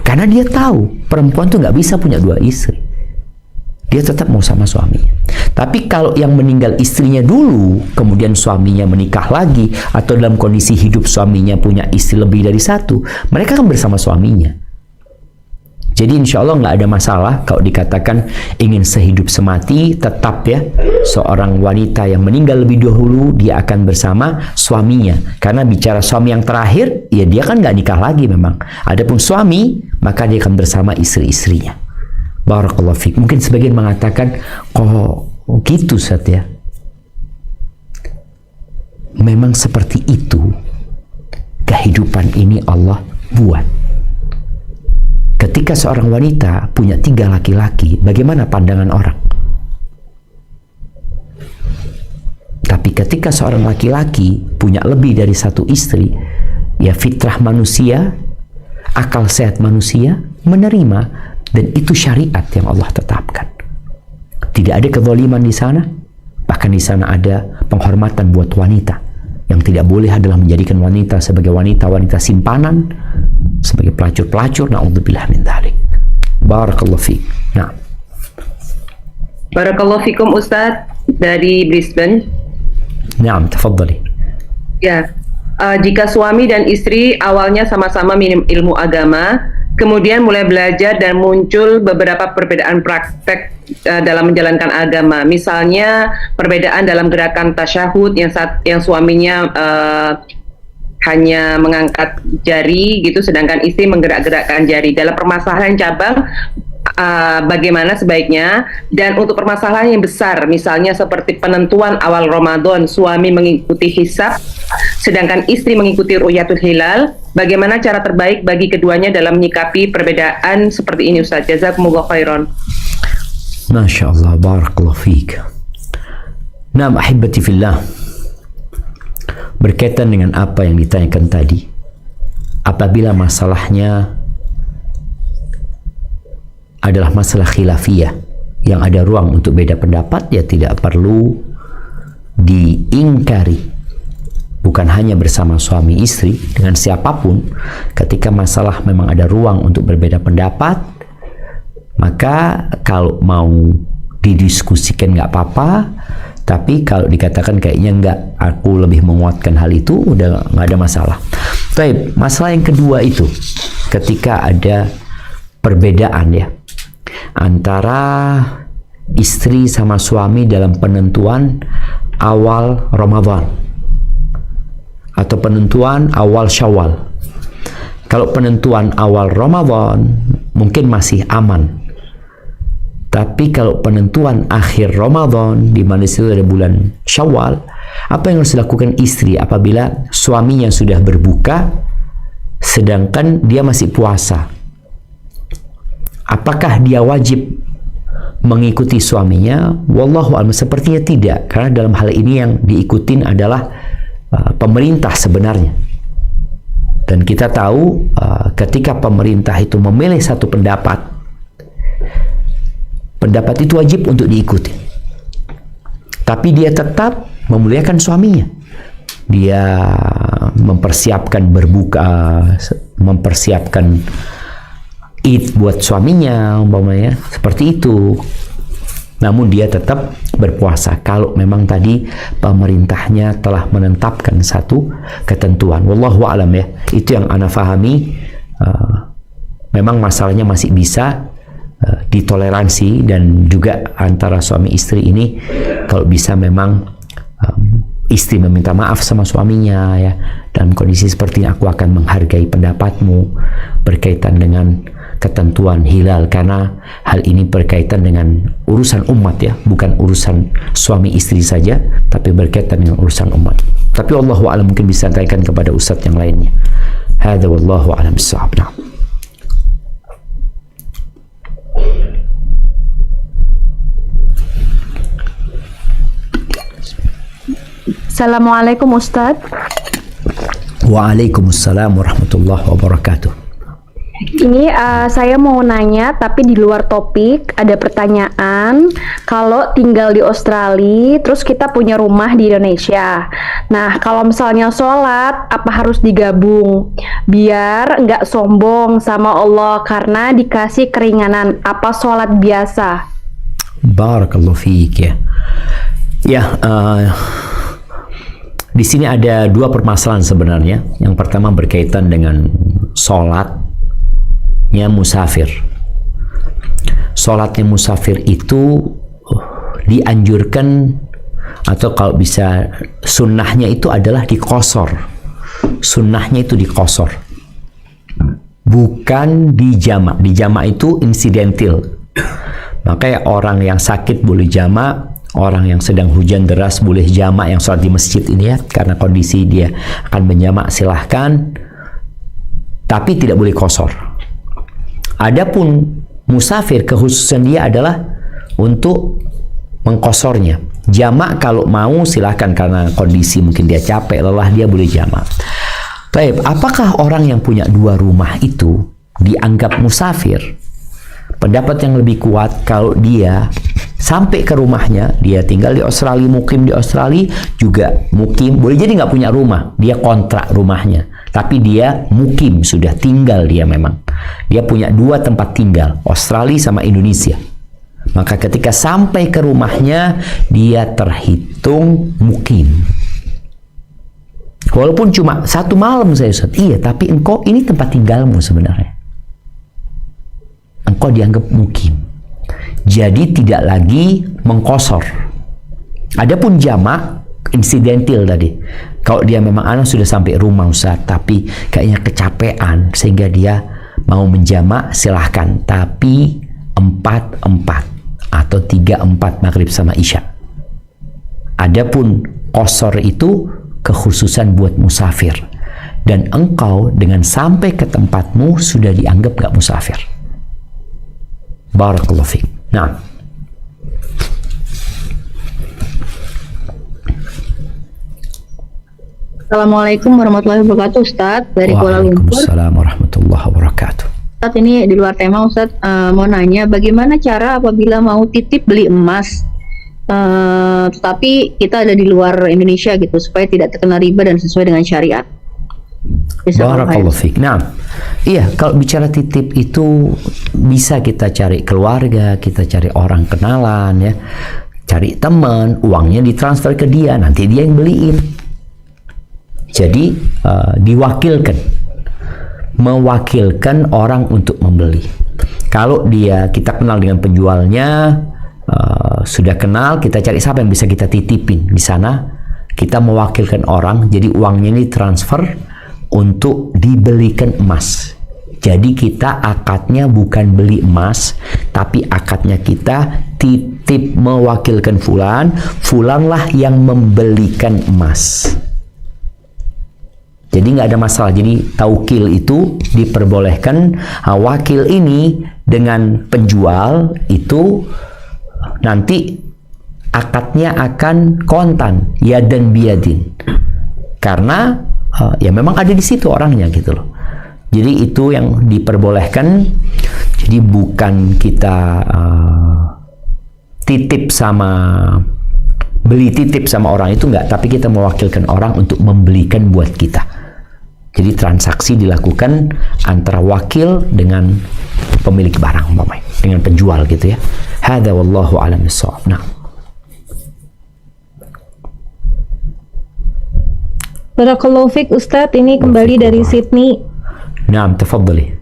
Karena dia tahu perempuan tuh nggak bisa punya dua istri. Dia tetap mau sama suaminya. Tapi kalau yang meninggal istrinya dulu, kemudian suaminya menikah lagi, atau dalam kondisi hidup suaminya punya istri lebih dari satu, mereka kan bersama suaminya. Jadi insya Allah nggak ada masalah kalau dikatakan ingin sehidup semati, tetap ya, seorang wanita yang meninggal lebih dahulu, dia akan bersama suaminya. Karena bicara suami yang terakhir, ya dia kan nggak nikah lagi memang. Adapun suami, maka dia akan bersama istri-istrinya. Barakallahu fiik. Mungkin sebagian mengatakan, kok gitu Ustaz ya? Memang seperti itu kehidupan ini Allah buat. Ketika seorang wanita punya 3 laki-laki, bagaimana pandangan orang? Tapi ketika seorang laki-laki punya lebih dari 1 istri, ya fitrah manusia, akal sehat manusia menerima, dan itu syariat yang Allah tetapkan. Tidak ada kezaliman di sana, bahkan di sana ada penghormatan buat wanita. Yang tidak boleh adalah menjadikan wanita sebagai wanita simpanan, sebagai pelacur-pelacur. Na'udzubillah min dzalik. Barakallahu fiik. Nah. Barakallahu fikum Ustaz dari Brisbane. Naam, tafadhali. Ya, jika suami dan istri awalnya sama-sama minim ilmu agama, kemudian mulai belajar dan muncul beberapa perbedaan praktek dalam menjalankan agama. Misalnya perbedaan dalam gerakan tasyahud yang suaminya hanya mengangkat jari gitu, sedangkan istri menggerak-gerakkan jari. Dalam permasalahan cabang, bagaimana sebaiknya? Dan untuk permasalahan yang besar, misalnya seperti penentuan awal Ramadan, suami mengikuti hisab, sedangkan istri mengikuti ru'yatul hilal, bagaimana cara terbaik bagi keduanya dalam menyikapi perbedaan seperti ini Ustaz? Jazakumullah khairan. Masya Allah, barakallahu fiik. Naam ahibati fillah, berkaitan dengan apa yang ditanyakan tadi, apabila masalahnya adalah masalah khilafiyah yang ada ruang untuk beda pendapat, ya tidak perlu diingkari. Bukan hanya bersama suami istri, dengan siapapun. Ketika masalah memang ada ruang untuk berbeda pendapat, maka kalau mau didiskusikan nggak apa-apa. Tapi kalau dikatakan kayaknya nggak, aku lebih menguatkan hal itu, udah nggak ada masalah. Baik, masalah yang kedua itu ketika ada perbedaan ya antara istri sama suami dalam penentuan awal Ramadan atau penentuan awal Syawal. Kalau penentuan awal Ramadan mungkin masih aman. Tapi kalau penentuan akhir Ramadan, di mana itu ada bulan Syawal, apa yang harus dilakukan istri apabila suaminya sudah berbuka sedangkan dia masih puasa? Apakah dia wajib mengikuti suaminya? Wallahu a'lam, sepertinya tidak, karena dalam hal ini yang diikutin adalah pemerintah sebenarnya. Dan kita tahu ketika pemerintah itu memilih satu pendapat itu wajib untuk diikuti. Tapi dia tetap memuliakan suaminya. Dia mempersiapkan berbuka, mempersiapkan Id buat suaminya, umpamanya seperti itu. Namun dia tetap berpuasa kalau memang tadi pemerintahnya telah menetapkan satu ketentuan. Wallahu a'lam ya. Itu yang ana fahami. Memang masalahnya masih bisa ditoleransi, dan juga antara suami istri ini kalau bisa memang istri meminta maaf sama suaminya ya, dalam kondisi seperti ini, aku akan menghargai pendapatmu berkaitan dengan ketentuan hilal, karena hal ini berkaitan dengan urusan umat ya, bukan urusan suami istri saja, tapi berkaitan dengan urusan umat. Tapi Allahu a'lam, mungkin bisa tanyakan kepada ustadz yang lainnya. Hadza wallahu a'lam bissawab. Assalamualaikum Ustadz. Waalaikumsalam warahmatullahi wabarakatuh. Ini saya mau nanya tapi di luar topik. Ada pertanyaan, kalau tinggal di Australia terus kita punya rumah di Indonesia. Nah, kalau misalnya sholat apa harus digabung biar nggak sombong sama Allah karena dikasih keringanan, apa sholat biasa? Barakallahu fiik ya. Ya, di sini ada dua permasalahan sebenarnya. Yang pertama berkaitan dengan sholatnya musafir. Sholatnya musafir itu dianjurkan, atau kalau bisa sunnahnya itu adalah dikosor. Sunnahnya itu dikosor, bukan dijamak. Dijamak itu insidental. Makanya orang yang sakit boleh jamak, orang yang sedang hujan deras boleh jamak yang sholat di masjid ini ya, karena kondisi dia akan menjamak silahkan, tapi tidak boleh kosor. Adapun musafir, kekhususan dia adalah untuk mengkosornya. Jamak kalau mau silahkan, karena kondisi mungkin dia capek, lelah, dia boleh jamak. Baik, apakah orang yang punya dua rumah itu dianggap musafir? Pendapat yang lebih kuat, kalau dia sampai ke rumahnya, dia tinggal di Australia, mukim di Australia, juga mukim, boleh jadi nggak punya rumah, dia kontrak rumahnya, tapi dia mukim, sudah tinggal dia memang. Dia punya dua tempat tinggal, Australia sama Indonesia. Maka ketika sampai ke rumahnya, dia terhitung mukim. Walaupun cuma satu malam saya Ustaz, iya, tapi engkau ini tempat tinggalmu sebenarnya. Engkau dianggap mukim. Jadi tidak lagi mengkosor. Adapun jamak insidental tadi. Kalau dia memang anak sudah sampai rumah Ustaz, tapi kayaknya kecapean sehingga dia mau menjamak, silahkan. Tapi 4-4 atau 3-4 maghrib sama isya. Adapun kosor itu kekhususan buat musafir. Dan engkau dengan sampai ke tempatmu sudah dianggap gak musafir. Barakallahu fiik. Nah, Assalamualaikum warahmatullahi wabarakatuh, Ustadz dari Kuala Lumpur. Waalaikumsalam warahmatullahi wabarakatuh. Ustadz, ini di luar tema, Ustadz mau nanya bagaimana cara apabila mau titip beli emas, tetapi kita ada di luar Indonesia gitu, supaya tidak terkena riba dan sesuai dengan syariat. Barakallahu fiik. Nah, iya, kalau bicara titip itu bisa kita cari keluarga, kita cari orang kenalan ya, cari teman, uangnya ditransfer ke dia, nanti dia yang beliin. Jadi diwakilkan, mewakilkan orang untuk membeli. Kalau kita kenal dengan penjualnya, sudah kenal, kita cari siapa yang bisa kita titipin di sana, kita mewakilkan orang, jadi uangnya ini transfer untuk dibelikan emas. Jadi kita akadnya bukan beli emas, tapi akadnya kita titip mewakilkan fulan, fulanlah yang membelikan emas. Jadi nggak ada masalah. Jadi taukil itu diperbolehkan. Wakil ini dengan penjual itu nanti akadnya akan kontan, yadan biyadin, karena ya memang ada di situ orangnya gitu loh. Jadi itu yang diperbolehkan. Jadi bukan kita beli titip sama orang itu, enggak, tapi kita mewakilkan orang untuk membelikan buat kita. Jadi transaksi dilakukan antara wakil dengan pemilik barang, dengan penjual gitu ya. Hadza wallahu a'lam bissawab. Nah, Barakallahu fiik Ustadz, ini kembali dari Sydney. Naam, tafadhali.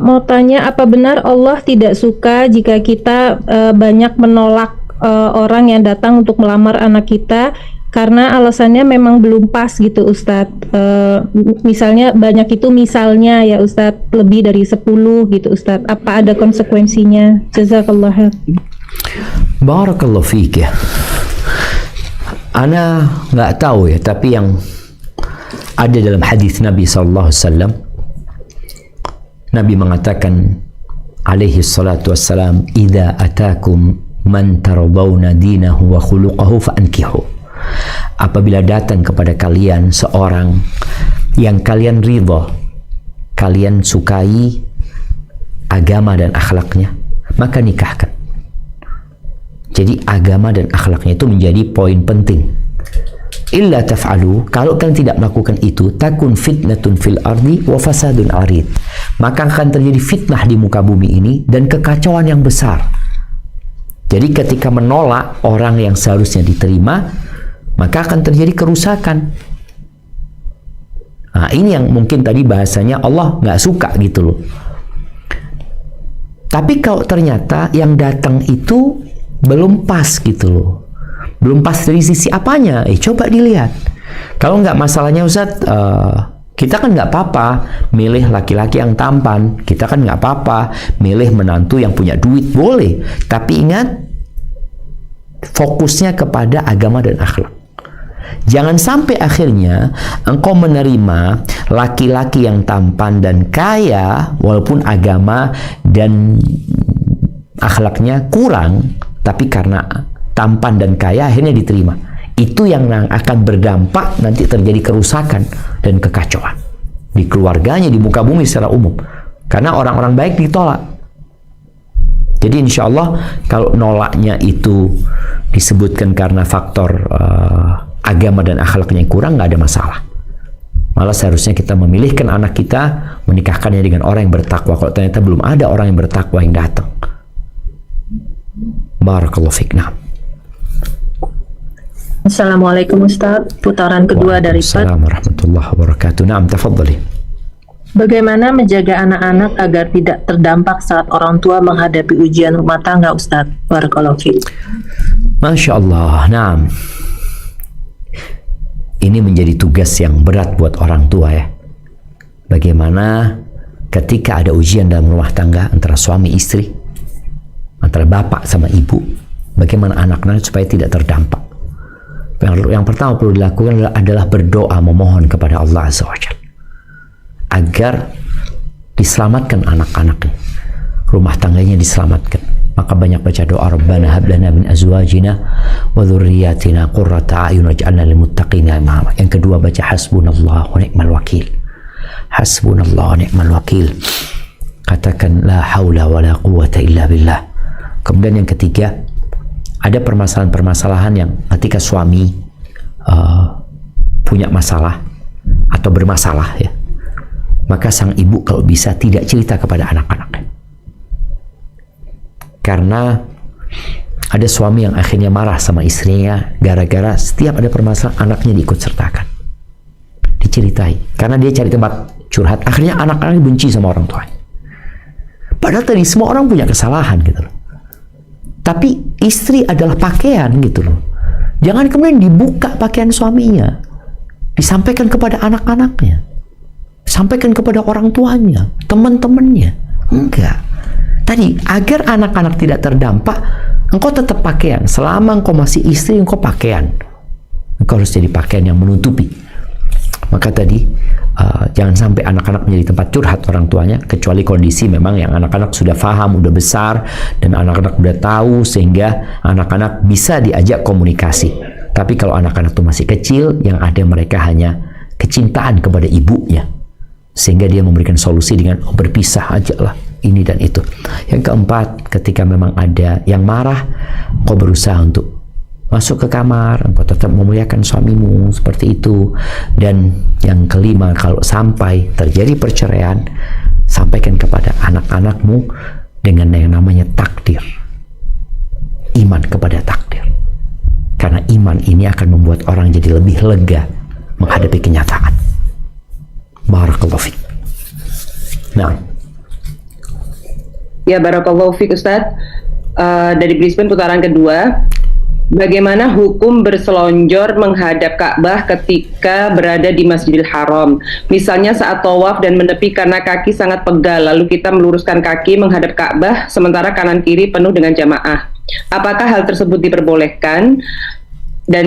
Mau tanya, apa benar Allah tidak suka jika kita banyak menolak orang yang datang untuk melamar anak kita karena alasannya memang belum pas gitu Ustadz. Misalnya banyak itu, misalnya ya Ustadz, lebih dari 10 gitu Ustadz. Apa ada konsekuensinya? Jazakallah khair. Barakallahu fiik ya. Ana nggak tahu ya, tapi yang ada dalam hadis Nabi SAW, Nabi mengatakan alaihi salatu wassalam, idza atakum man tardawna dinahu wa khuluquhu fa ankihu. apabila datang kepada kalian seorang yang kalian ridho, kalian sukai agama dan akhlaknya, maka nikahkan. Jadi agama dan akhlaknya itu menjadi poin penting. Illa taf'alu, kalau kalian tidak melakukan itu, takun fitnatun fil ardi wa fasadun arid, maka akan terjadi fitnah di muka bumi ini dan kekacauan yang besar. Jadi ketika menolak orang yang seharusnya diterima, maka akan terjadi kerusakan. Nah, ini yang mungkin tadi bahasanya Allah nggak suka gitu loh. Tapi kalau ternyata yang datang itu belum pas gitu loh, belum pas dari sisi apanya, coba dilihat. Kalau nggak masalahnya Ustadz, kita kan nggak apa-apa milih laki-laki yang tampan, kita kan nggak apa-apa milih menantu yang punya duit, boleh. Tapi ingat, fokusnya kepada agama dan akhlak. Jangan sampai akhirnya engkau menerima laki-laki yang tampan dan kaya walaupun agama dan akhlaknya kurang, tapi karena tampan dan kaya akhirnya diterima. Itu yang akan berdampak nanti terjadi kerusakan dan kekacauan di keluarganya, di muka bumi secara umum, karena orang-orang baik ditolak. Jadi insya Allah kalau nolaknya itu disebutkan karena faktor agama dan akhlaknya yang kurang, nggak ada masalah. Malah seharusnya kita memilihkan anak kita, menikahkannya dengan orang yang bertakwa. Kalau ternyata belum ada orang yang bertakwa yang datang. Barakallahu fiik. Assalamualaikum Ustaz. Putaran kedua dari Pat. Assalamualaikum warahmatullahi wabarakatuh. Naam, tafadhali. Bagaimana menjaga anak-anak agar tidak terdampak saat orang tua menghadapi ujian rumah tangga, Ustaz? Barakallahu fiik. Masya Allah. Naam. Ini menjadi tugas yang berat buat orang tua ya. Bagaimana ketika ada ujian dalam rumah tangga antara suami istri, antara bapak sama ibu, bagaimana anak-anak supaya tidak terdampak. Yang pertama perlu dilakukan adalah berdoa, memohon kepada Allah Azza wa Jalla agar diselamatkan anak-anaknya, rumah tangganya diselamatkan. Maka banyak baca doa, Rabbana hab lana min azwajina wa dzurriyyatina qurrata a'yun waj'alna lil muttaqina imama. Yang kedua baca hasbunallah wa ni'mal wakil. Hasbunallah wa ni'mal wakil. Katakan la haula wa la quwwata illa billah. Kemudian yang ketiga, ada permasalahan-permasalahan yang ketika suami punya masalah atau bermasalah ya, maka sang ibu kalau bisa tidak cerita kepada anak-anaknya. Karena ada suami yang akhirnya marah sama istrinya gara-gara setiap ada permasalahan anaknya diikut sertakan, diceritai, karena dia cari tempat curhat. Akhirnya anak-anak benci sama orang tuanya, padahal tadi semua orang punya kesalahan gitu loh. Tapi istri adalah pakaian gitu loh. Jangan kemudian dibuka pakaian suaminya, disampaikan kepada anak-anaknya, sampaikan kepada orang tuanya, teman-temannya. Enggak. Tadi, agar anak-anak tidak terdampak, engkau tetap pakaian. Selama engkau masih istri, engkau pakaian. Engkau harus jadi pakaian yang menutupi. Maka tadi, jangan sampai anak-anak menjadi tempat curhat orang tuanya, kecuali kondisi memang yang anak-anak sudah paham, udah besar, dan anak-anak udah tahu, sehingga anak-anak bisa diajak komunikasi. Tapi kalau anak-anak itu masih kecil, yang ada mereka hanya kecintaan kepada ibunya, sehingga dia memberikan solusi dengan berpisah aja lah, ini dan itu. Yang keempat, ketika memang ada yang marah, kau berusaha untuk masuk ke kamar, engkau tetap memuliakan suamimu seperti itu. Dan yang kelima, kalau sampai terjadi perceraian, sampaikan kepada anak-anakmu dengan yang namanya takdir, iman kepada takdir. Karena iman ini akan membuat orang jadi lebih lega menghadapi kenyataan. Barakallahu fiik. Nah, ya barakallahu fiik Ustadz. Dari Brisbane putaran kedua, bagaimana hukum berselonjor menghadap Ka'bah ketika berada di Masjidil Haram? Misalnya saat tawaf dan menepi karena kaki sangat pegal, lalu kita meluruskan kaki menghadap Ka'bah sementara kanan kiri penuh dengan jamaah. Apakah hal tersebut diperbolehkan? Dan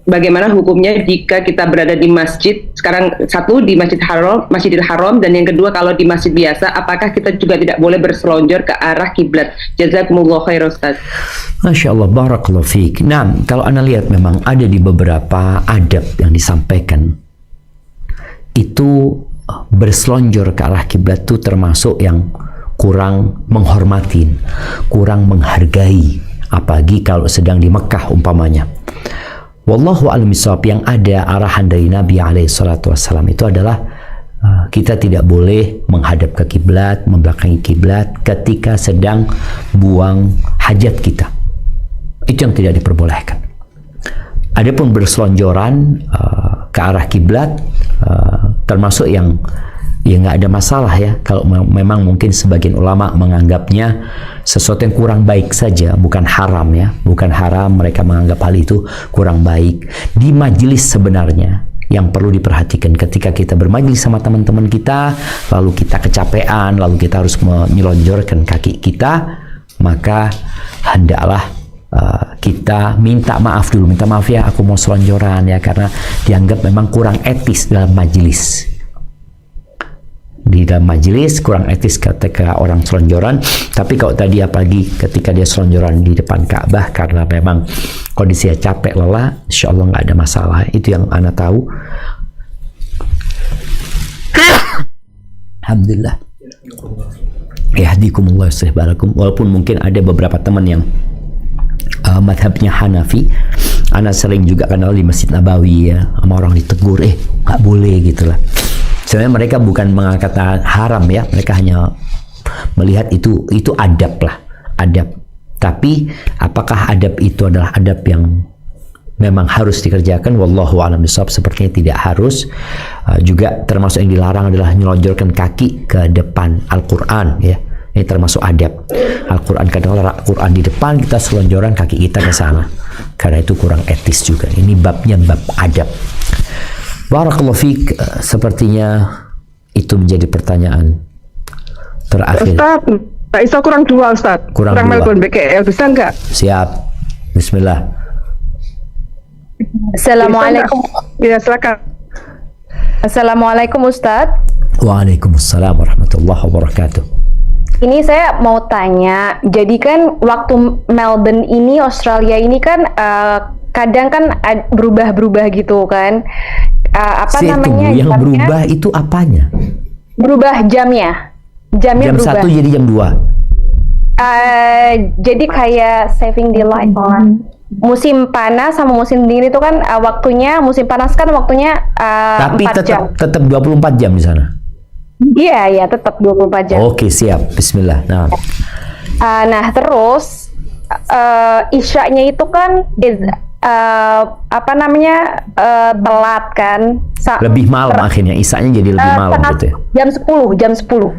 bagaimana hukumnya jika kita berada di masjid, sekarang satu di Masjidil Haram, dan yang kedua kalau di masjid biasa, apakah kita juga tidak boleh berselonjor ke arah kiblat? Jazakumullah khair Ustaz. Masya Allah, barakallahu fiik. Nah, kalau Anda lihat memang ada di beberapa adab yang disampaikan, itu berselonjor ke arah kiblat itu termasuk yang kurang menghormatin, kurang menghargai, apalagi kalau sedang di Mekah umpamanya. Wallahu a'lam bishawab. Yang ada arahan dari Nabi alaihi salatu wassalam itu adalah kita tidak boleh menghadap ke kiblat, membelakangi kiblat ketika sedang buang hajat kita. Itu yang tidak diperbolehkan. Adapun berselonjoran ke arah kiblat termasuk yang ya nggak ada masalah ya, kalau memang mungkin sebagian ulama menganggapnya sesuatu yang kurang baik saja, bukan haram ya, bukan haram, mereka menganggap hal itu kurang baik. Di majelis sebenarnya yang perlu diperhatikan ketika kita bermajelis sama teman-teman kita, lalu kita kecapean, lalu kita harus menyelonjorkan kaki kita, maka hendaklah kita minta maaf dulu, minta maaf ya aku mau selonjoran ya, karena dianggap memang kurang etis dalam majelis. Di dalam majelis kurang etis ketika orang selonjoran. Tapi kalau tadi apalagi ketika dia selonjoran di depan Ka'bah karena memang kondisinya capek lelah, insya Allah nggak ada masalah. Itu yang Ana tahu. Alhamdulillah. Yahdikumullah yuslih balakum. Walaupun mungkin ada beberapa teman yang madhabnya Hanafi, Ana sering juga kenal di Masjid Nabawi ya, sama orang ditegur, nggak boleh gitulah. Sebenarnya mereka bukan mengangkat haram ya, mereka hanya melihat itu adab lah, adab. Tapi apakah adab itu adalah adab yang memang harus dikerjakan? Wallahu a'lam bishawab, sepertinya tidak harus. Juga termasuk yang dilarang adalah nyelonjorkan kaki ke depan Al-Quran ya. Ini termasuk adab. Al-Quran, kadang-kadang Al-Quran di depan, kita selonjoran kaki kita ke sana, karena itu kurang etis juga. Ini babnya bab adab. Barakallahu fiik. Sepertinya itu menjadi pertanyaan terakhir. Ustaz, Pak Isa kurang 2 Ustaz. Kurang Melbourne BKL, bisa nggak? Siap. Bismillah. Assalamualaikum. Ya, silakan. Assalamualaikum Ustadz. Waalaikumsalam warahmatullahi wabarakatuh. Ini saya mau tanya, jadi kan waktu Melbourne ini, Australia ini kan kadang kan berubah-berubah gitu kan. Namanya? Yang berubah itu apanya? Berubah jamnya. Jamnya jam berubah. 1 jadi jam 2. Jadi kayak saving the light. Musim panas sama musim dingin itu kan waktunya, musim panas kan waktunya tapi 4 jam. tetap 24 jam di sana. Iya, tetap 24 jam. Oke, siap. Bismillah. Nah, terus isyaknya itu kan telat kan. Lebih malam akhirnya, isyaknya jadi lebih malam gitu ya. Jam 10.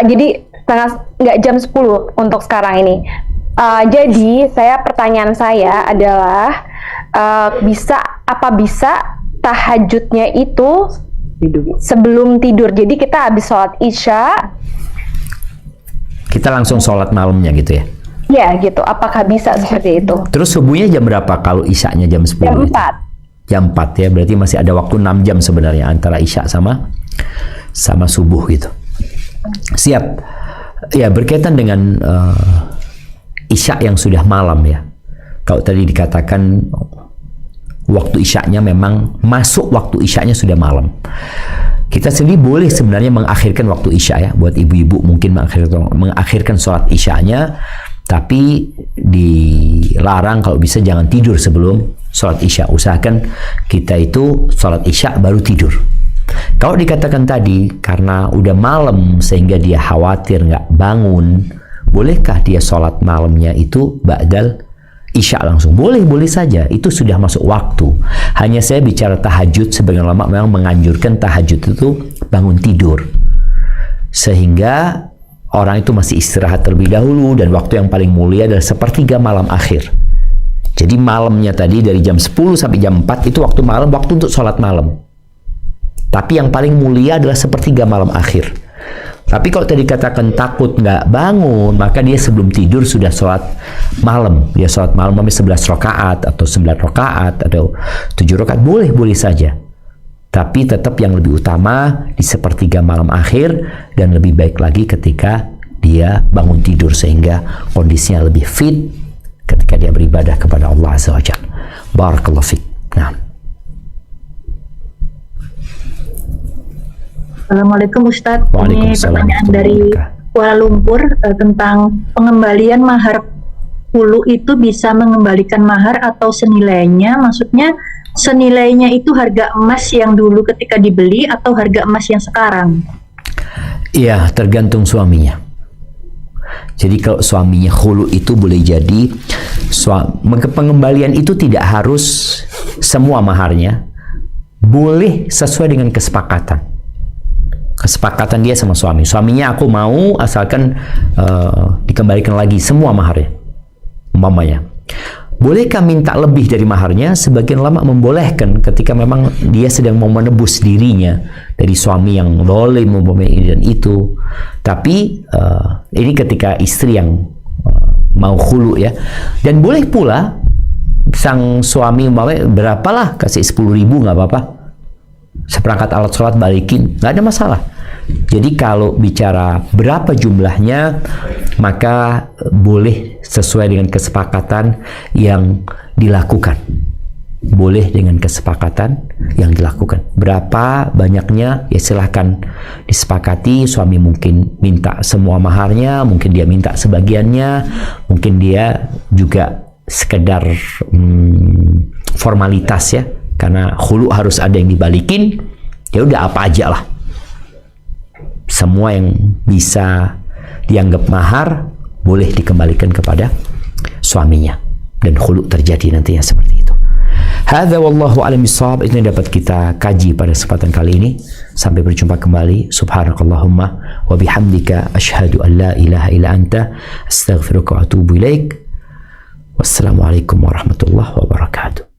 Jadi nggak jam 10 untuk sekarang ini. Jadi pertanyaan saya adalah bisa tahajudnya itu sebelum tidur. Jadi kita habis sholat isya, kita langsung sholat malamnya gitu ya? Ya gitu, apakah bisa seperti itu? Terus subuhnya jam berapa kalau isyaknya jam 10? Jam 4. Jam 4 ya, berarti masih ada waktu 6 jam sebenarnya antara isya sama subuh gitu. Siap. Ya, berkaitan dengan isya yang sudah malam ya. Kalau tadi dikatakan waktu isyaknya memang masuk waktu isyaknya sudah malam. Kita sendiri boleh sebenarnya mengakhirkan waktu isya ya. Buat ibu-ibu mungkin mengakhirkan sholat isyaknya, tapi dilarang kalau bisa jangan tidur sebelum sholat isya. Usahakan kita itu sholat isya baru tidur. Kalau dikatakan tadi karena udah malam sehingga dia khawatir nggak bangun, bolehkah dia sholat malamnya itu ba'dal isya langsung? Boleh saja, itu sudah masuk waktu. Hanya saya bicara tahajud, sebagian ulama memang menganjurkan tahajud itu bangun tidur, sehingga orang itu masih istirahat terlebih dahulu, dan waktu yang paling mulia adalah sepertiga malam akhir. Jadi malamnya tadi dari jam 10 sampai jam 4 itu waktu malam, waktu untuk sholat malam. Tapi yang paling mulia adalah sepertiga malam akhir. Tapi kalau tadi katakan takut nggak bangun, maka dia sebelum tidur sudah sholat malam. Dia sholat malam 11 rakaat atau 9 rakaat atau 7 rakaat, boleh saja. Tapi tetap yang lebih utama di sepertiga malam akhir, dan lebih baik lagi ketika dia bangun tidur sehingga kondisinya lebih fit ketika dia beribadah kepada Allah Azza wa Jalla. Barakallahu fiik. Nah. Assalamualaikum Ustadz. Ini pertanyaan dari Kuala Lumpur tentang pengembalian mahar hulu itu bisa mengembalikan mahar atau senilainya? Maksudnya senilainya itu harga emas yang dulu ketika dibeli atau harga emas yang sekarang? Iya, tergantung suaminya. Jadi kalau suaminya hulu itu boleh jadi pengembalian itu tidak harus semua maharnya, boleh sesuai dengan kesepakatan dia sama suaminya. Aku mau asalkan dikembalikan lagi semua maharnya, umpamanya. Bolehkah minta lebih dari maharnya? Sebagian ulama membolehkan ketika memang dia sedang mau menebus dirinya dari suami yang zalim umpamanya dan itu. Tapi ini ketika istri yang mau khulu ya. Dan boleh pula sang suami umpamanya berapalah, kasih 10.000 nggak apa-apa, seperangkat alat sholat balikin, nggak ada masalah. Jadi kalau bicara berapa jumlahnya, maka boleh sesuai dengan kesepakatan yang dilakukan. Boleh dengan kesepakatan yang dilakukan. Berapa banyaknya, ya silahkan disepakati. Suami mungkin minta semua maharnya, mungkin dia minta sebagiannya, mungkin dia juga sekedar formalitas ya, karena khulu harus ada yang dibalikin, ya udah apa aja lah. Semua yang bisa dianggap mahar boleh dikembalikan kepada suaminya, dan khulu terjadi nantinya seperti itu. Hadza wallahu a'lam bissawab. Ini dapat kita kaji pada kesempatan kali ini. Sampai berjumpa kembali. Subhanakallahumma wa bihamdika asyhadu an la ilaha illa anta astaghfiruka wa atubu ilaik. Wassalamualaikum warahmatullahi wabarakatuh.